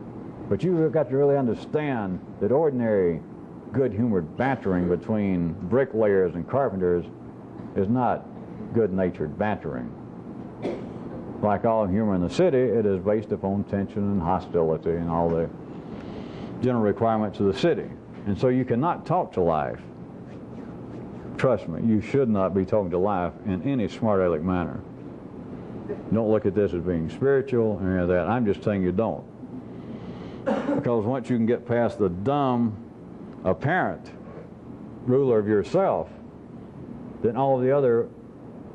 But you've got to really understand that ordinary good-humored bantering between bricklayers and carpenters is not good-natured bantering. Like all humor in the city, it is based upon tension and hostility and all the general requirements of the city. And so you cannot talk to life. Trust me, you should not be talking to life in any smart aleck manner. Don't look at this as being spiritual or any of that. I'm just saying you don't. Because once you can get past the dumb, apparent ruler of yourself, then all of the other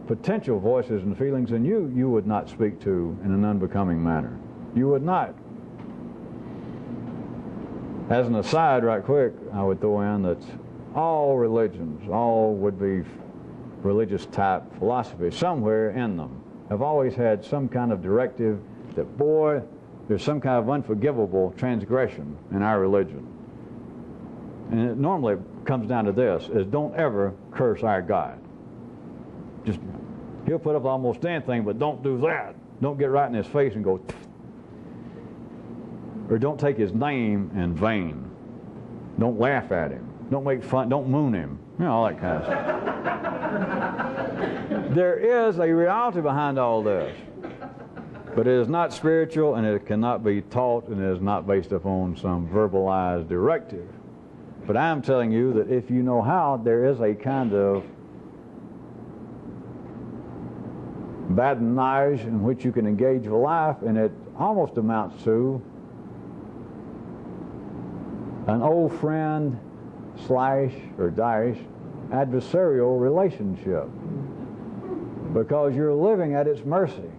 potential voices and feelings in you, you would not speak to in an unbecoming manner. You would not. As an aside, right quick, I would throw in that all religions, all would-be religious type philosophy, somewhere in them, have always had some kind of directive that, boy, there's some kind of unforgivable transgression in our religion. And it normally comes down to this, is don't ever curse our God. Just, he'll put up almost anything, but don't do that. Don't get right in his face and go, or don't take his name in vain. Don't laugh at him. Don't make fun, don't moon him. You know, all that kind of stuff. There is a reality behind all this. But it is not spiritual, and it cannot be taught, and it is not based upon some verbalized directive. But I'm telling you that if you know how, there is a kind of badinage in which you can engage with life, and it almost amounts to an old friend / or dash adversarial relationship, because you're living at its mercy.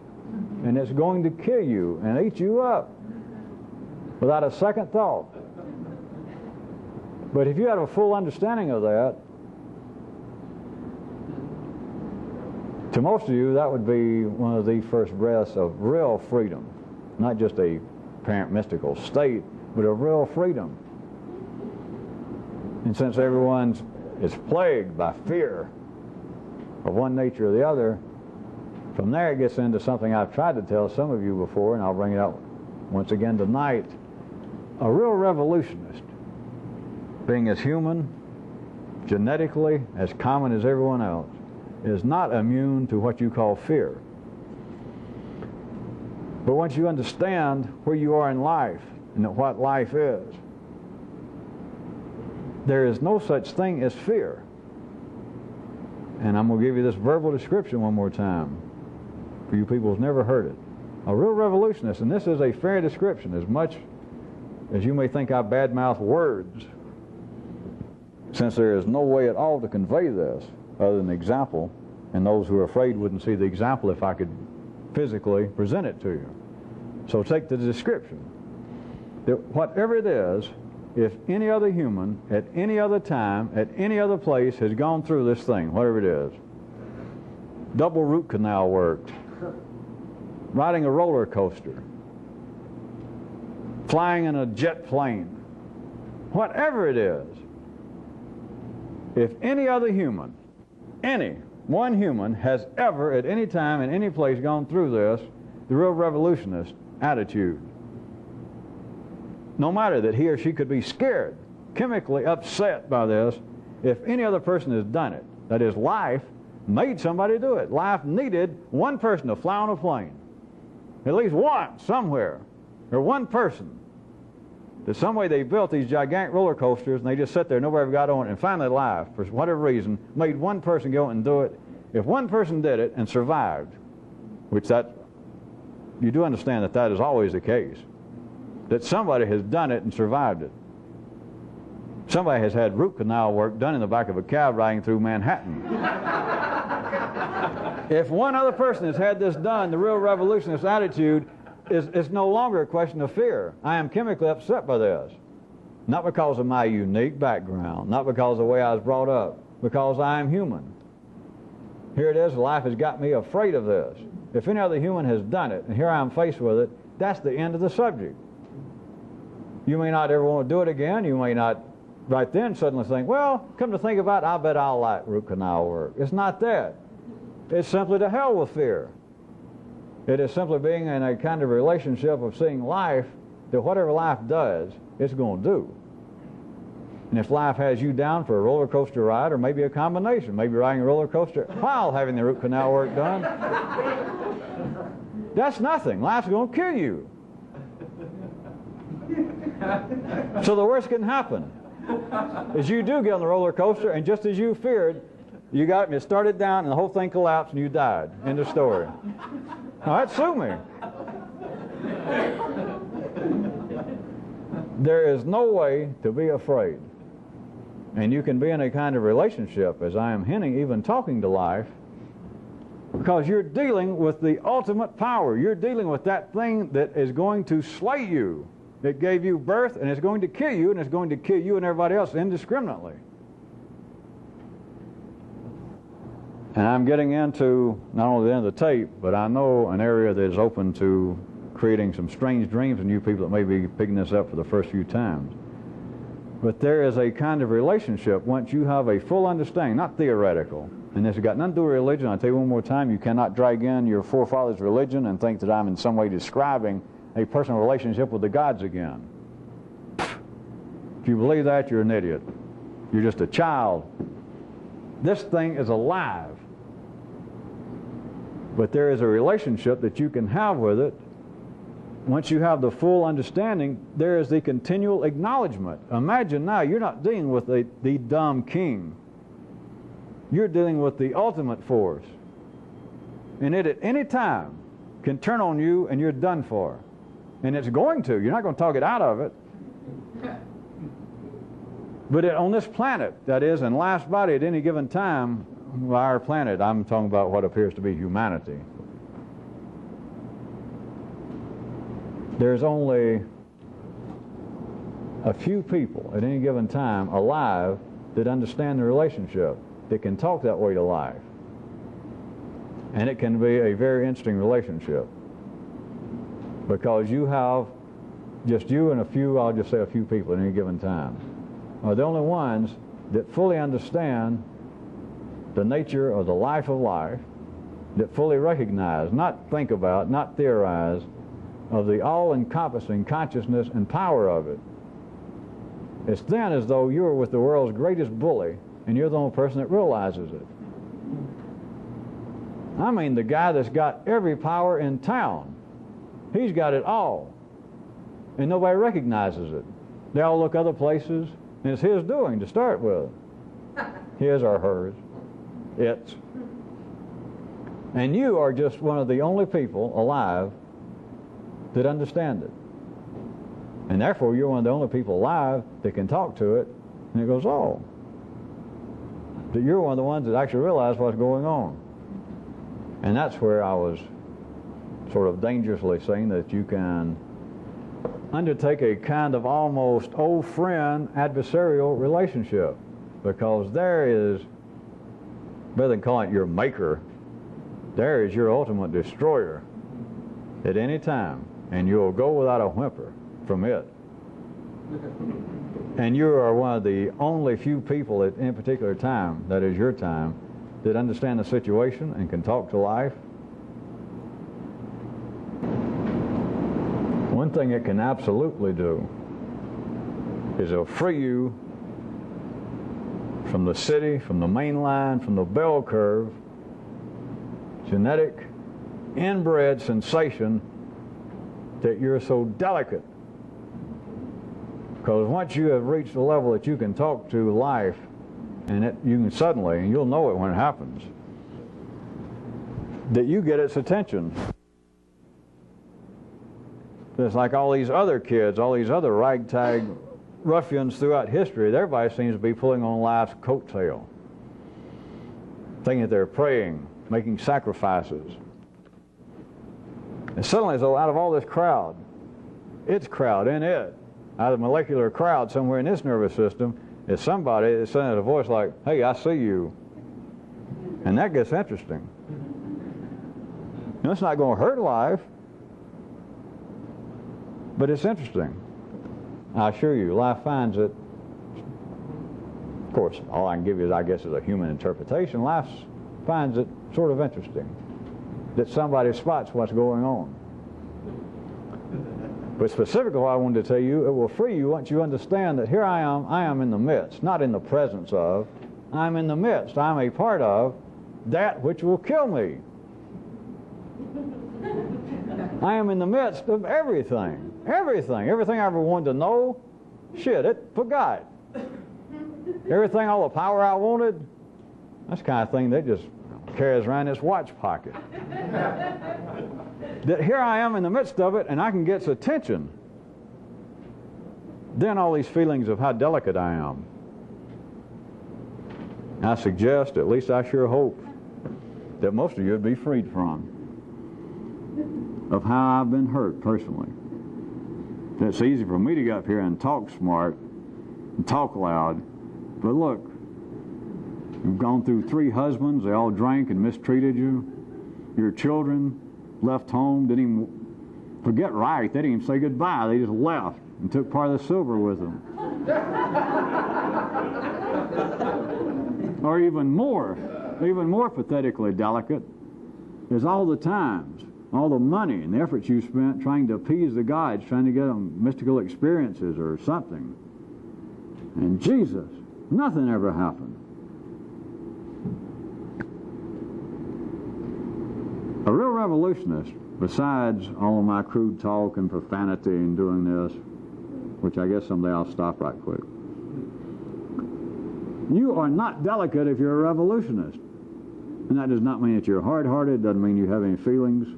And it's going to kill you and eat you up without a second thought. But if you have a full understanding of that, to most of you, that would be one of the first breaths of real freedom. Not just a apparent mystical state, but of real freedom. And since everyone is plagued by fear of one nature or the other, from there it gets into something I've tried to tell some of you before, and I'll bring it out once again tonight. A real revolutionist, being as human, genetically as common as everyone else, is not immune to what you call fear. But once you understand where you are in life and what life is, there is no such thing as fear. And I'm going to give you this verbal description one more time for you people who've never heard it. A real revolutionist, and this is a fair description, as much as you may think I badmouth words, since there is no way at all to convey this other than example, and those who are afraid wouldn't see the example if I could physically present it to you. So take the description. That whatever it is, if any other human, at any other time, at any other place has gone through this thing, whatever it is, double root canal worked, riding a roller coaster, flying in a jet plane, whatever it is, if any other human, any one human has ever at any time in any place gone through this, the real revolutionist attitude, no matter that he or she could be scared, chemically upset by this, if any other person has done it, that is, life made somebody do it. Life needed one person to fly on a plane. At least one, somewhere. Or one person. That some way they built these gigantic roller coasters and they just sat there, nobody ever got on it, and finally life, for whatever reason, made one person go and do it. If one person did it and survived, which that, you do understand that that is always the case, that somebody has done it and survived it. Somebody has had root canal work done in the back of a cab riding through Manhattan. If one other person has had this done, the real revolutionist attitude is no longer a question of fear. I am chemically upset by this. Not because of my unique background, not because of the way I was brought up, because I am human. Here it is, life has got me afraid of this. If any other human has done it, and here I am faced with it, that's the end of the subject. You may not ever want to do it again. You may not right then suddenly think, well, come to think about it, I bet I'll like root canal work. It's not that. It's simply to hell with fear. It is simply being in a kind of relationship of seeing life, that whatever life does, it's going to do. And if life has you down for a roller coaster ride, or maybe a combination, maybe riding a roller coaster while having the root canal work done, that's nothing. Life's going to kill you. So the worst can happen is you do get on the roller coaster, and just as you feared, you got it and it started down and the whole thing collapsed and you died. End of story. Now that suit me. There is no way to be afraid. And you can be in a kind of relationship, as I am hinting, even talking to life, because you're dealing with the ultimate power. You're dealing with that thing that is going to slay you. It gave you birth, and it's going to kill you, and it's going to kill you and everybody else indiscriminately. And I'm getting into not only the end of the tape, but I know an area that is open to creating some strange dreams in you people that may be picking this up for the first few times. But there is a kind of relationship once you have a full understanding, not theoretical. And this has got nothing to do with religion. I'll tell you one more time, you cannot drag in your forefathers' religion and think that I'm in some way describing a personal relationship with the gods again. If you believe that, you're an idiot. You're just a child. This thing is alive. But there is a relationship that you can have with it. Once you have the full understanding, there is the continual acknowledgement. Imagine now, you're not dealing with the dumb king. You're dealing with the ultimate force. And it at any time can turn on you and you're done for. And it's going to. You're not going to talk it out of it. But on this planet, that is, in life's body at any given time, our planet, I'm talking about what appears to be humanity, there's only a few people at any given time alive that understand the relationship, that can talk that way to life. And it can be a very interesting relationship. Because you have, just you and a few, I'll just say a few people at any given time, are the only ones that fully understand the nature of the life of life, that fully recognize, not think about, not theorize, of the all-encompassing consciousness and power of it. It's then as though you're with the world's greatest bully, and you're the only person that realizes it. I mean, the guy that's got every power in town. He's got it all, and nobody recognizes it. They all look other places. And it's his doing to start with. His or hers. It's. And you are just one of the only people alive that understand it. And therefore, you're one of the only people alive that can talk to it. And it goes, oh. That you're one of the ones that actually realize what's going on. And that's where I was sort of dangerously saying that you can undertake a kind of almost old friend adversarial relationship, because there is, rather than calling it your maker, there is your ultimate destroyer at any time, and you'll go without a whimper from it. And you are one of the only few people at any particular time, that is your time, that understand the situation and can talk to life. One thing it can absolutely do is it'll free you from the city, from the main line, from the bell curve, genetic, inbred sensation that you're so delicate. Because once you have reached the level that you can talk to life, and you can suddenly, and you'll know it when it happens, that you get its attention. It's like all these other kids, all these other ragtag ruffians throughout history, everybody seems to be pulling on life's coattail, thinking that they're praying, making sacrifices. And suddenly, as though out of all this crowd, its crowd in it, out of the molecular crowd somewhere in its nervous system, is somebody that's saying a voice like, hey, I see you. And that gets interesting. Now, it's not going to hurt life, but it's interesting. I assure you, life finds it. Of course, all I can give you is, I guess, is a human interpretation. Life finds it sort of interesting that somebody spots what's going on. But specifically what I wanted to tell you, it will free you once you understand that here I am in the midst, not in the presence of, I'm in the midst, I'm a part of that which will kill me. I am in the midst of everything, everything I ever wanted to know, shit, it forgot. Everything, all the power I wanted, that's the kind of thing that just carries around in its watch pocket. That here I am in the midst of it, and I can get its attention. Then all these feelings of how delicate I am. I suggest, at least I sure hope, that most of you would be freed from, of how I've been hurt personally. It's easy for me to get up here and talk smart and talk loud, but look, you've gone through 3 husbands, they all drank and mistreated you. Your children left home, didn't even forget right, they didn't even say goodbye, they just left and took part of the silver with them. Or even more pathetically delicate is all the times, all the money and the efforts you spent trying to appease the gods, trying to get them mystical experiences or something. And Jesus, nothing ever happened. A real revolutionist, besides all of my crude talk and profanity and doing this, which I guess someday I'll stop right quick. You are not delicate if you're a revolutionist. And that does not mean that you're hard-hearted, doesn't mean you have any feelings.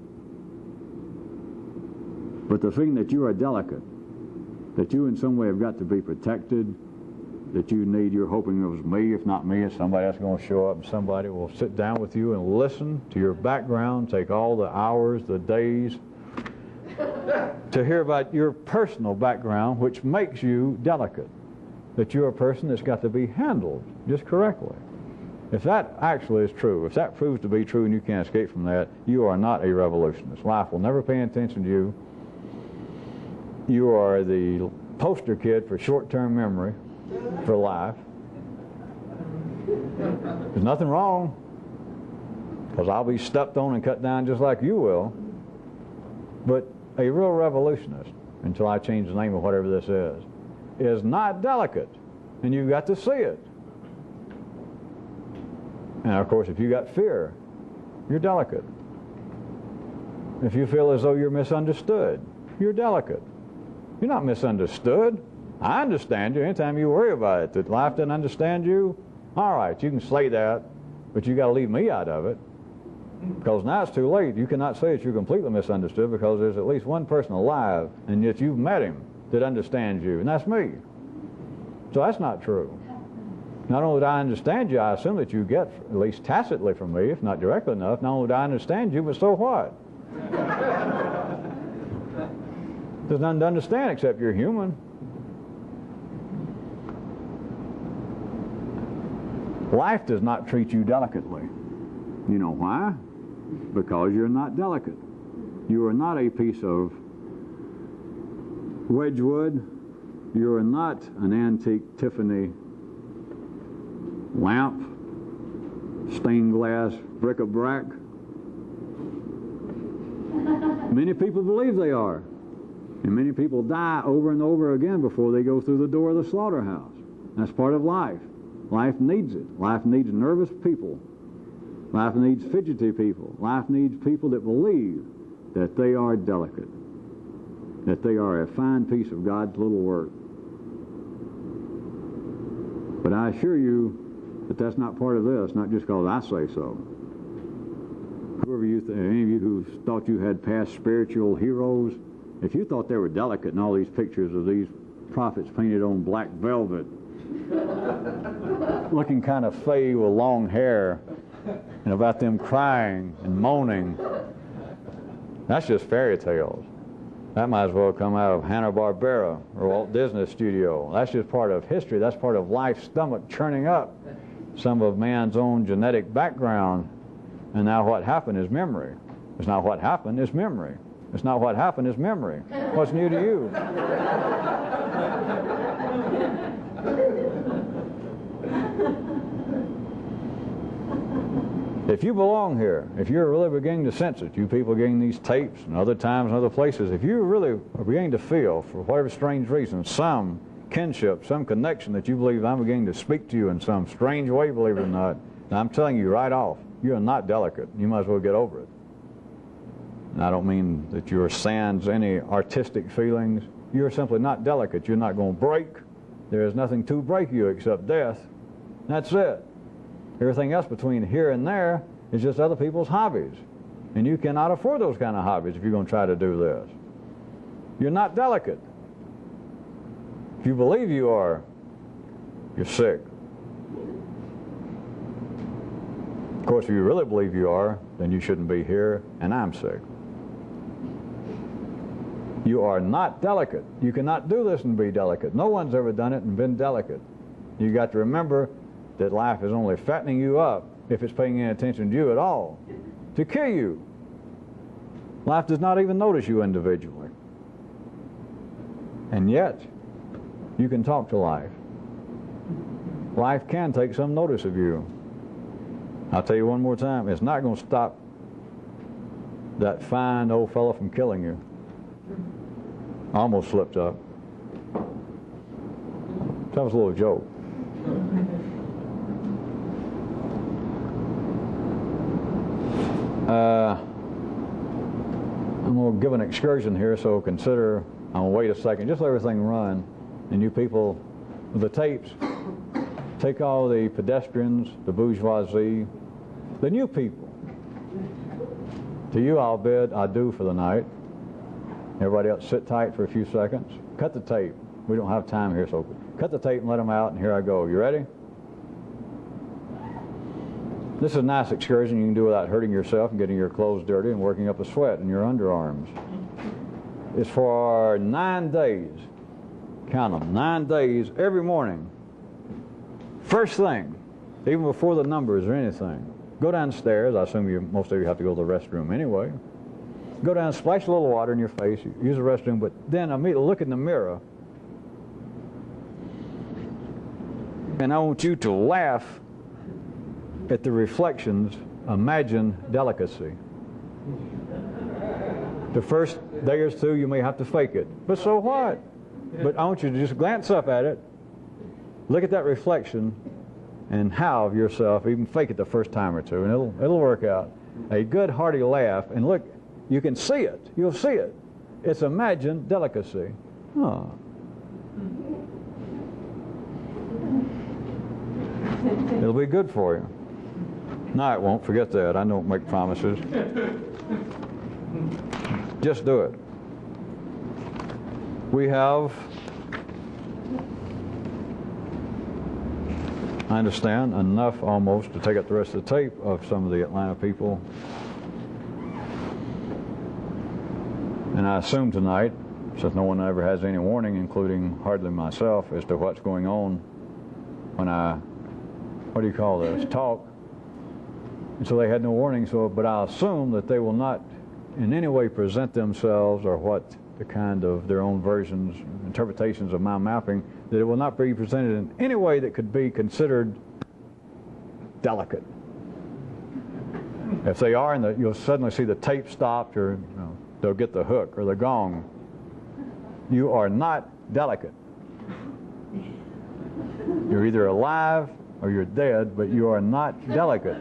But the thing that you are delicate, that you in some way have got to be protected, that you need, you're hoping it was me, if not me, it's somebody else going to show up and somebody will sit down with you and listen to your background, take all the hours, the days, to hear about your personal background, which makes you delicate, that you're a person that's got to be handled just correctly. If that actually is true, if that proves to be true and you can't escape from that, you are not a revolutionist. Life will never pay attention to you. You are the poster kid for short-term memory for life. There's nothing wrong, because I'll be stepped on and cut down just like you will. But a real revolutionist, until I change the name of whatever this is not delicate, and you've got to see it. And of course, if you got fear, you're delicate. If you feel as though you're misunderstood, you're delicate. You're not misunderstood. I understand you. Anytime you worry about it, that life doesn't understand you, all right, you can say that, but you got to leave me out of it. Because now it's too late. You cannot say that you're completely misunderstood, because there's at least one person alive, and yet you've met him, that understands you, and that's me. So that's not true. Not only do I understand you, I assume that you get, at least tacitly from me, if not directly enough, not only do I understand you, but so what? There's nothing to understand except you're human. Life does not treat you delicately. You know why? Because you're not delicate. You are not a piece of Wedgwood. You are not an antique Tiffany lamp, stained glass bric-a-brac. Many people believe they are. And many people die over and over again before they go through the door of the slaughterhouse. That's part of life. Life needs it. Life needs nervous people. Life needs fidgety people. Life needs people that believe that they are delicate, that they are a fine piece of God's little work. But I assure you that that's not part of this, not just because I say so. Whoever you, any of you who thought you had past spiritual heroes, if you thought they were delicate in all these pictures of these prophets painted on black velvet, looking kind of fey with long hair, and about them crying and moaning, that's just fairy tales. That might as well come out of Hanna-Barbera or Walt Disney Studio. That's just part of history. That's part of life's stomach churning up some of man's own genetic background. And now what happened is memory. It's not what happened, it's memory. It's not what happened, it's memory. What's new to you? If you belong here, if you're really beginning to sense it, you people getting these tapes and other times and other places, if you really are beginning to feel, for whatever strange reason, some kinship, some connection that you believe I'm beginning to speak to you in some strange way, believe it or not, I'm telling you right off, you are not delicate. You might as well get over it. And I don't mean that you are sans any artistic feelings. You are simply not delicate. You're not going to break. There is nothing to break you except death. That's it. Everything else between here and there is just other people's hobbies. And you cannot afford those kind of hobbies if you're going to try to do this. You're not delicate. If you believe you are, you're sick. Of course, if you really believe you are, then you shouldn't be here, and I'm sick. You are not delicate. You cannot do this and be delicate. No one's ever done it and been delicate. You got to remember that life is only fattening you up, if it's paying any attention to you at all, to kill you. Life does not even notice you individually. And yet, you can talk to life. Life can take some notice of you. I'll tell you one more time, it's not going to stop that fine old fellow from killing you. I almost slipped up. That was a little joke. I'm going to give an excursion here, so consider, I'm going to wait a second, just let everything run, and you people with the tapes, take all the pedestrians, the bourgeoisie, the new people. To you I'll bid adieu for the night. Everybody else sit tight for a few seconds. Cut the tape. We don't have time here, so cut the tape and let them out, and here I go. You ready? This is a nice excursion you can do without hurting yourself and getting your clothes dirty and working up a sweat in your underarms. It's for 9 days. Count them. 9 days every morning. First thing, even before the numbers or anything, go downstairs. I assume most of you have to go to the restroom anyway. Go down, splash a little water in your face, use the restroom, but then immediately look in the mirror. And I want you to laugh at the reflections. Imagine delicacy. The first day or two you may have to fake it, but so what? But I want you to just glance up at it, look at that reflection, and halve yourself, even fake it the first time or two, and it'll work out. A good hearty laugh, and look, you can see it. You'll see it. It's imagined delicacy. Oh. It'll be good for you. No, it won't. Forget that. I don't make promises. Just do it. We have, I understand, enough almost to take up the rest of the tape of some of the Atlanta people. And I assume tonight, since no one ever has any warning, including hardly myself, as to what's going on when I, what do you call this, talk. And so they had no warning, but I assume that they will not in any way present themselves or what the kind of their own versions, interpretations of my mapping, that it will not be presented in any way that could be considered delicate. If they are, and you'll suddenly see the tape stopped, or they'll get the hook or the gong. You are not delicate. You're either alive or you're dead, but you are not delicate.